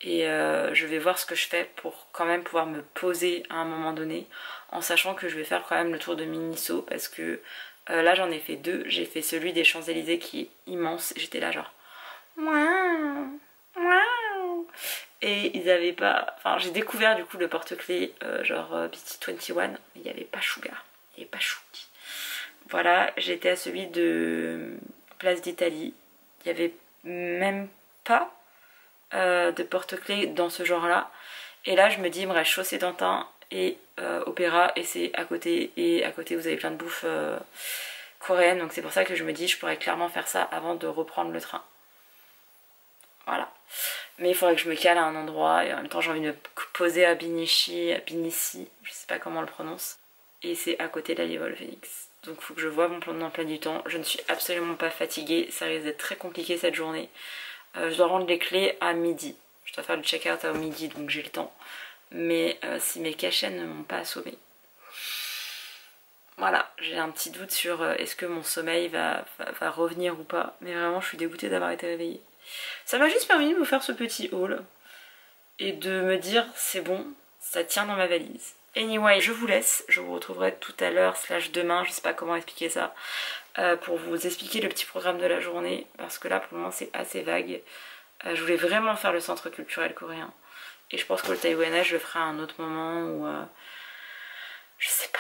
A: Et je vais voir ce que je fais pour quand même pouvoir me poser à un moment donné, en sachant que je vais faire quand même le tour de Miniso, parce que là j'en ai fait 2, j'ai fait celui des Champs-Élysées qui est immense, j'étais là genre waouh, waouh. Et ils avaient pas, enfin j'ai découvert du coup le porte-clés genre BT21, mais il n'y avait pas Sugar, il n'y avait pas Chouki. Voilà, j'étais à celui de Place d'Italie, il n'y avait même pas de porte-clés dans ce genre là. Et là je me dis il me reste Chaussée d'Antin et Opéra, et c'est à côté, et à côté vous avez plein de bouffe coréenne, donc c'est pour ça que je me dis je pourrais clairement faire ça avant de reprendre le train. Voilà, mais il faudrait que je me cale à un endroit, et en même temps j'ai envie de me poser à Binichi, je sais pas comment on le prononce, et c'est à côté de la Livole Phoenix. Donc il faut que je vois mon plan d'emploi du temps. Je ne suis absolument pas fatiguée, ça risque d'être très compliqué cette journée. Je dois rendre les clés à midi, je dois faire le check-out à midi, donc j'ai le temps. Mais si mes cachets ne m'ont pas assommé. Voilà, j'ai un petit doute sur est-ce que mon sommeil va revenir ou pas. Mais vraiment je suis dégoûtée d'avoir été réveillée. Ça m'a juste permis de vous faire ce petit haul et de me dire c'est bon, ça tient dans ma valise. Anyway, je vous laisse, je vous retrouverai tout à l'heure / demain, je sais pas comment expliquer ça, pour vous expliquer le petit programme de la journée, parce que là pour le moment c'est assez vague. Je voulais vraiment faire le centre culturel coréen. Et je pense que le taïwanais je le ferai à un autre moment où je sais pas.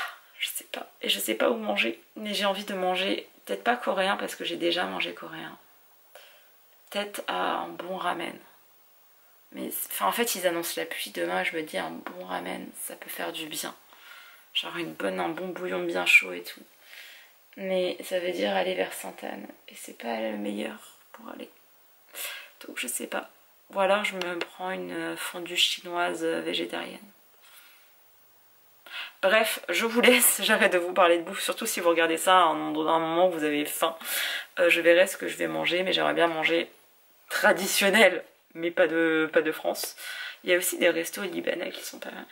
A: Et je sais pas où manger, mais j'ai envie de manger, peut-être pas coréen parce que j'ai déjà mangé coréen. Peut-être un bon ramen. Mais enfin en fait ils annoncent la pluie demain et je me dis un bon ramen ça peut faire du bien. Genre un bon bouillon bien chaud et tout. Mais ça veut dire aller vers Sainte-Anne et c'est pas le meilleur pour aller. Donc je sais pas. Ou alors je me prends une fondue chinoise végétarienne. Bref, je vous laisse, j'arrête de vous parler de bouffe, surtout si vous regardez ça à un moment où vous avez faim. Je verrai ce que je vais manger, mais j'aimerais bien manger traditionnel, mais pas de France. Il y a aussi des restos libanais qui sont pas mal.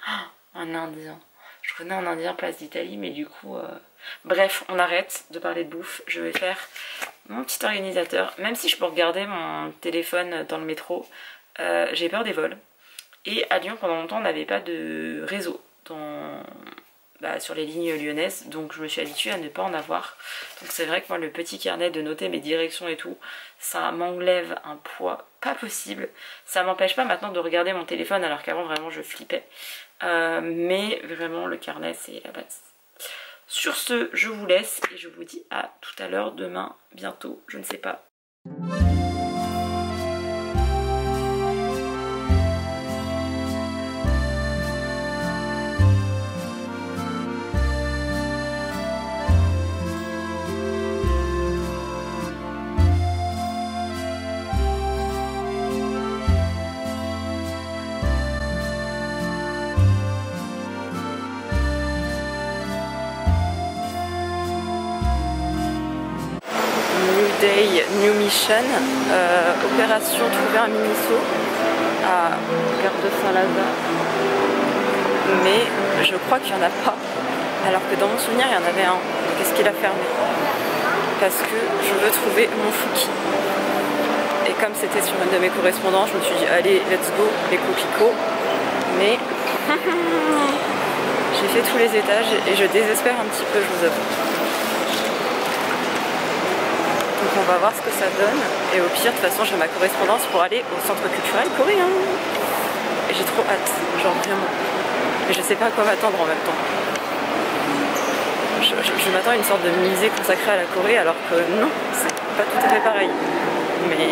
A: Oh, un indien. Je connais un indien Place d'Italie, mais du coup... Bref, on arrête de parler de bouffe. Je vais faire mon petit organisateur. Même si je peux regarder mon téléphone dans le métro, j'ai peur des vols. Et à Lyon, pendant longtemps, on n'avait pas de réseau sur les lignes lyonnaises. Donc je me suis habituée à ne pas en avoir. Donc c'est vrai que moi, le petit carnet de noter mes directions et tout, ça m'enlève un poids pas possible. Ça m'empêche pas maintenant de regarder mon téléphone, alors qu'avant, vraiment, je flippais. Mais vraiment, le carnet, c'est la base. Sur ce, je vous laisse et je vous dis à tout à l'heure, demain, bientôt, je ne sais pas. Day, New Mission, opération trouver un Miniso à Gare de Saint-Lazare, mais je crois qu'il n'y en a pas. Alors que dans mon souvenir, il y en avait un. Donc est-ce qu'il a fermé? Parce que je veux trouver mon Fouki. Et comme c'était sur une de mes correspondants, je me suis dit allez, let's go, les coquelicots. Mais j'ai fait tous les étages et je désespère un petit peu, je vous avoue. Donc on va voir ce que ça donne. Et au pire, de toute façon, j'ai ma correspondance pour aller au centre culturel coréen. Et j'ai trop hâte, genre vraiment. Et je sais pas à quoi m'attendre en même temps. Je m'attends à une sorte de musée consacré à la Corée, alors que non, c'est pas tout à fait pareil. Mais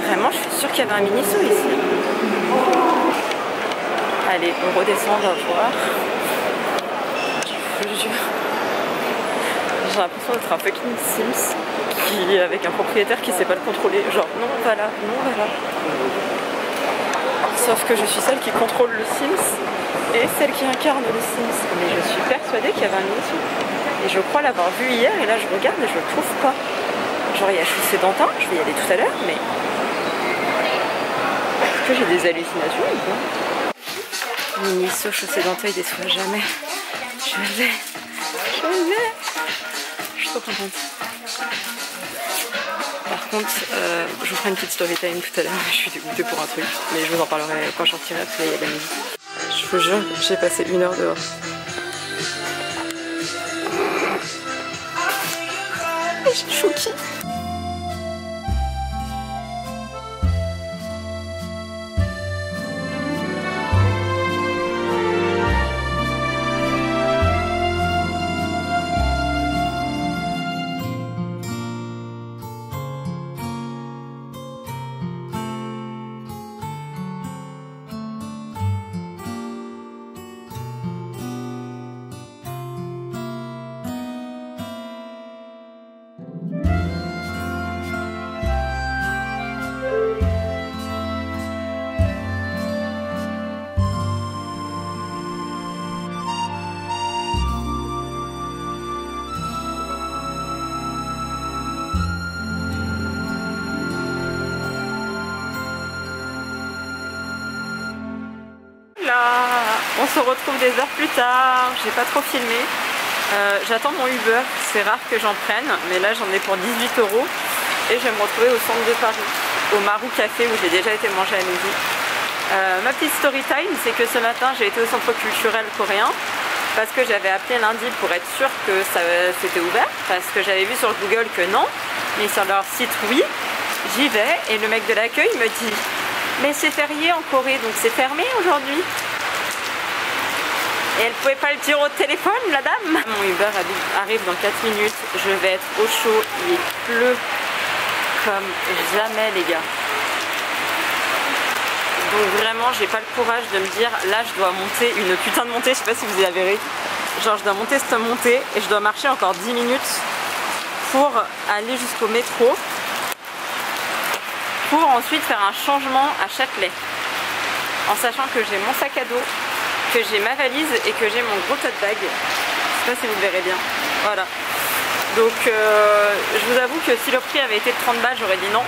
A: vraiment, je suis sûre qu'il y avait un Miniso ici. Allez, on redescend, on va voir. Je jure. J'ai l'impression d'être un fucking Sims qui avec un propriétaire qui sait pas le contrôler. Genre, non, on va là, non, on va là. Sauf que je suis celle qui contrôle le Sims et celle qui incarne le Sims. Mais je suis persuadée qu'il y avait un Miniso. Et je crois l'avoir vu hier et là je regarde et je le trouve pas. Genre il y a chaussée d'Antin, je vais y aller tout à l'heure, mais est-ce que j'ai des hallucinations ou quoi? Miniso chaussée d'Antin, il déçoit jamais. Je l'ai. Je suis trop contente. Par contre, je vous ferai une petite story time tout à l'heure. Je suis dégoûtée pour un truc, mais je vous en parlerai quand je sortirai parce qu'il y a de la musique. Je vous jure, j'ai passé 1 heure dehors. Et j'ai Chouki. On se retrouve des heures plus tard, j'ai pas trop filmé. J'attends mon Uber, c'est rare que j'en prenne, mais là j'en ai pour 18 € et je vais me retrouver au centre de Paris, au Marou Café où j'ai déjà été manger à midi. Ma petite story time, c'est que ce matin j'ai été au centre culturel coréen parce que j'avais appelé lundi pour être sûre que c'était ouvert, parce que j'avais vu sur Google que non, mais sur leur site oui. J'y vais et le mec de l'accueil me dit mais c'est férié en Corée donc c'est fermé aujourd'hui. Et elle pouvait pas le dire au téléphone, la dame. Mon Uber arrive dans 4 minutes. Je vais être au chaud. Il pleut comme jamais, les gars. Donc vraiment, j'ai pas le courage de me dire là, je dois monter une putain de montée. Je sais pas si vous la verrez. Genre, je dois monter cette montée et je dois marcher encore 10 minutes pour aller jusqu'au métro. Pour ensuite faire un changement à Châtelet. En sachant que j'ai mon sac à dos, que j'ai ma valise et que j'ai mon gros tote bag. Je sais pas si vous le verrez bien. Voilà. Donc je vous avoue que si le prix avait été de 30 balles, j'aurais dit non.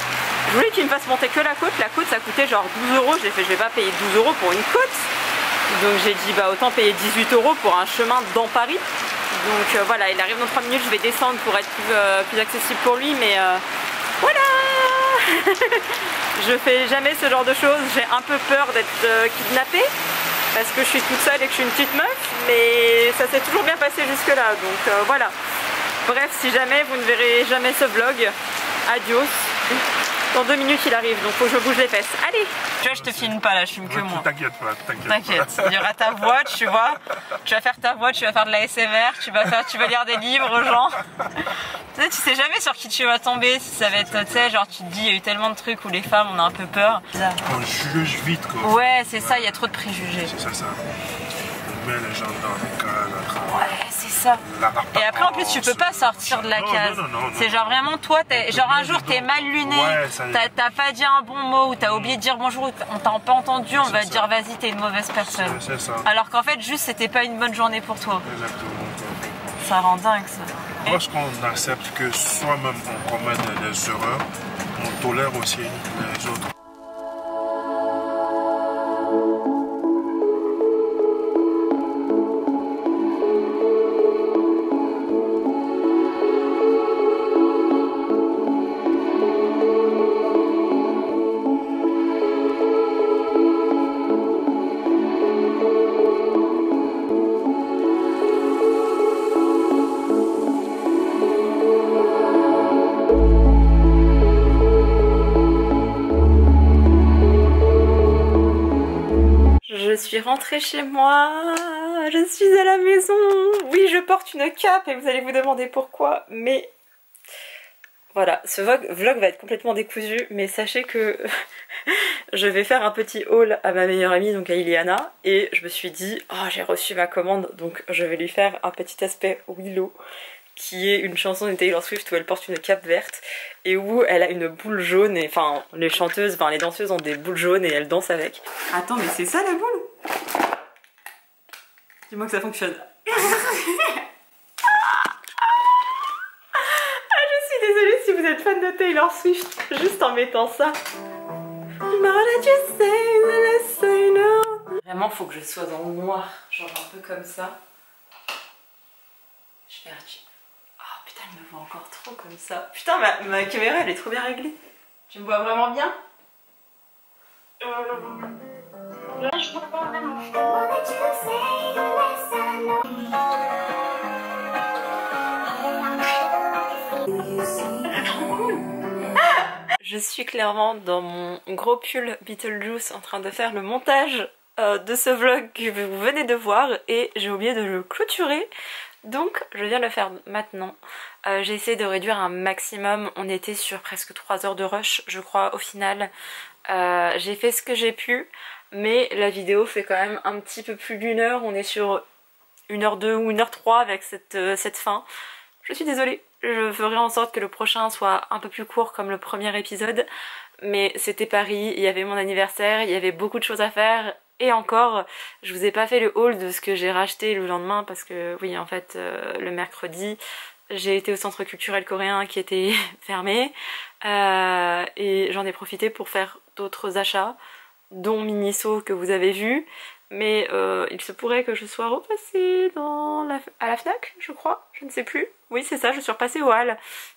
A: Je voulais qu'il me fasse monter que la côte. La côte ça coûtait genre 12 €. J'ai fait je vais pas payer 12 € pour une côte. Donc j'ai dit bah autant payer 18 € pour un chemin dans Paris. Donc voilà, il arrive dans 3 minutes, je vais descendre pour être plus accessible pour lui, mais voilà. Je fais jamais ce genre de choses, j'ai un peu peur d'être kidnappée parce que je suis toute seule et que je suis une petite meuf, mais ça s'est toujours bien passé jusque là, donc voilà. Bref, si jamais vous ne verrez jamais ce vlog, adios. Dans 2 minutes il arrive, donc faut que je bouge les fesses. Allez. Tu vois, je te filme pas là, je filme que moi.
B: T'inquiète pas, t'inquiète.
A: T'inquiète, il y aura ta voix, tu vois. Tu vas faire ta voix, tu vas faire de la ASMR, tu vas lire des livres aux gens. Tu sais jamais sur qui tu vas tomber, si ça va être, tu sais, genre tu te dis, il y a eu tellement de trucs où les femmes on a un peu peur.
B: On juge vite quoi.
A: Ouais, c'est ça, il y a trop de préjugés.
B: C'est ça. On met les gens dans les cases.
A: Ouais, c'est ça. Et après en plus tu peux pas sortir de la case. C'est genre vraiment toi, genre un jour t'es mal luné, t'as pas dit un bon mot ou t'as oublié de dire bonjour, on t'a pas entendu, on va te dire vas-y t'es une mauvaise personne.
B: C'est ça.
A: Alors qu'en fait juste c'était pas une bonne journée pour toi.
B: Exactement.
A: Ça rend dingue ça.
B: Lorsqu'on accepte que soi-même on commet des erreurs, on tolère aussi les autres.
A: suis rentrée chez moi, je suis à la maison. Oui, je porte une cape et vous allez vous demander pourquoi, mais voilà, ce vlog va être complètement décousu, mais sachez que je vais faire un petit haul à ma meilleure amie, donc à Iliana, et je me suis dit, oh j'ai reçu ma commande, donc je vais lui faire un petit aspect Willow, qui est une chanson de Taylor Swift où elle porte une cape verte et où elle a une boule jaune, et enfin les chanteuses, enfin les danseuses ont des boules jaunes et elles dansent avec. Attends, mais c'est ça la boule? Dis-moi que ça fonctionne. Désolée si vous êtes fan de Taylor Swift, juste en mettant ça. Vraiment, faut que je sois dans le noir, genre un peu comme ça. Je vais oh putain, elle me voit encore trop comme ça. Putain, ma caméra elle est trop bien réglée. Tu me vois vraiment bien?
E: Là, je vois pas vraiment.
A: Je suis clairement dans mon gros pull Beetlejuice en train de faire le montage de ce vlog que vous venez de voir et j'ai oublié de le clôturer, donc je viens le faire maintenant. J'ai essayé de réduire un maximum, on était sur presque 3 heures de rush je crois au final. J'ai fait ce que j'ai pu, mais la vidéo fait quand même un petit peu plus d'1 heure, on est sur 1h02 ou 1h03 avec cette fin. Je suis désolée, je ferai en sorte que le prochain soit un peu plus court comme le premier épisode, mais c'était Paris, il y avait mon anniversaire, il y avait beaucoup de choses à faire, et encore, je vous ai pas fait le haul de ce que j'ai racheté le lendemain parce que oui, en fait, le mercredi, j'ai été au centre culturel coréen qui était fermé, et j'en ai profité pour faire d'autres achats, dont Miniso que vous avez vu. Mais il se pourrait que je sois repassée à la Fnac, je crois, je ne sais plus. Oui, c'est ça, je suis repassée au Hall.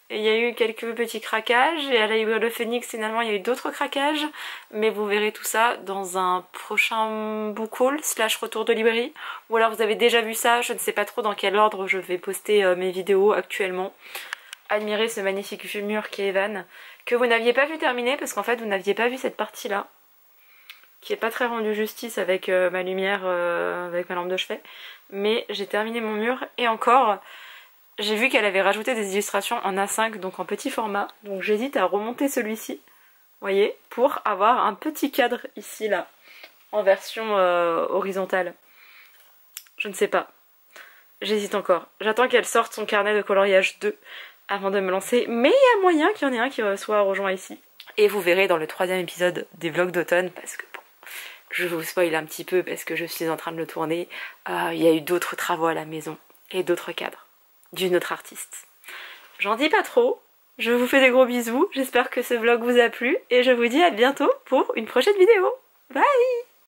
A: Et il y a eu quelques petits craquages, et à la librairie Le Phénix, finalement, il y a eu d'autres craquages. Mais vous verrez tout ça dans un prochain book haul / retour de librairie. Ou alors vous avez déjà vu ça, je ne sais pas trop dans quel ordre je vais poster mes vidéos actuellement. Admirez ce magnifique mur qui est Evan, que vous n'aviez pas vu terminer, parce qu'en fait, vous n'aviez pas vu cette partie-là, qui est pas très rendu justice avec ma lumière, avec ma lampe de chevet, mais j'ai terminé mon mur, et encore, j'ai vu qu'elle avait rajouté des illustrations en A5, donc en petit format, donc j'hésite à remonter celui-ci, vous voyez, pour avoir un petit cadre ici, là, en version horizontale. Je ne sais pas, j'hésite encore, j'attends qu'elle sorte son carnet de coloriage 2 avant de me lancer, mais il y a moyen qu'il y en ait un qui soit rejoint ici. Et vous verrez dans le 3e épisode des vlogs d'automne, parce que bon, je vous spoil un petit peu parce que je suis en train de le tourner, il y a eu d'autres travaux à la maison et d'autres cadres d'une autre artiste. J'en dis pas trop, je vous fais des gros bisous, j'espère que ce vlog vous a plu et je vous dis à bientôt pour une prochaine vidéo. Bye!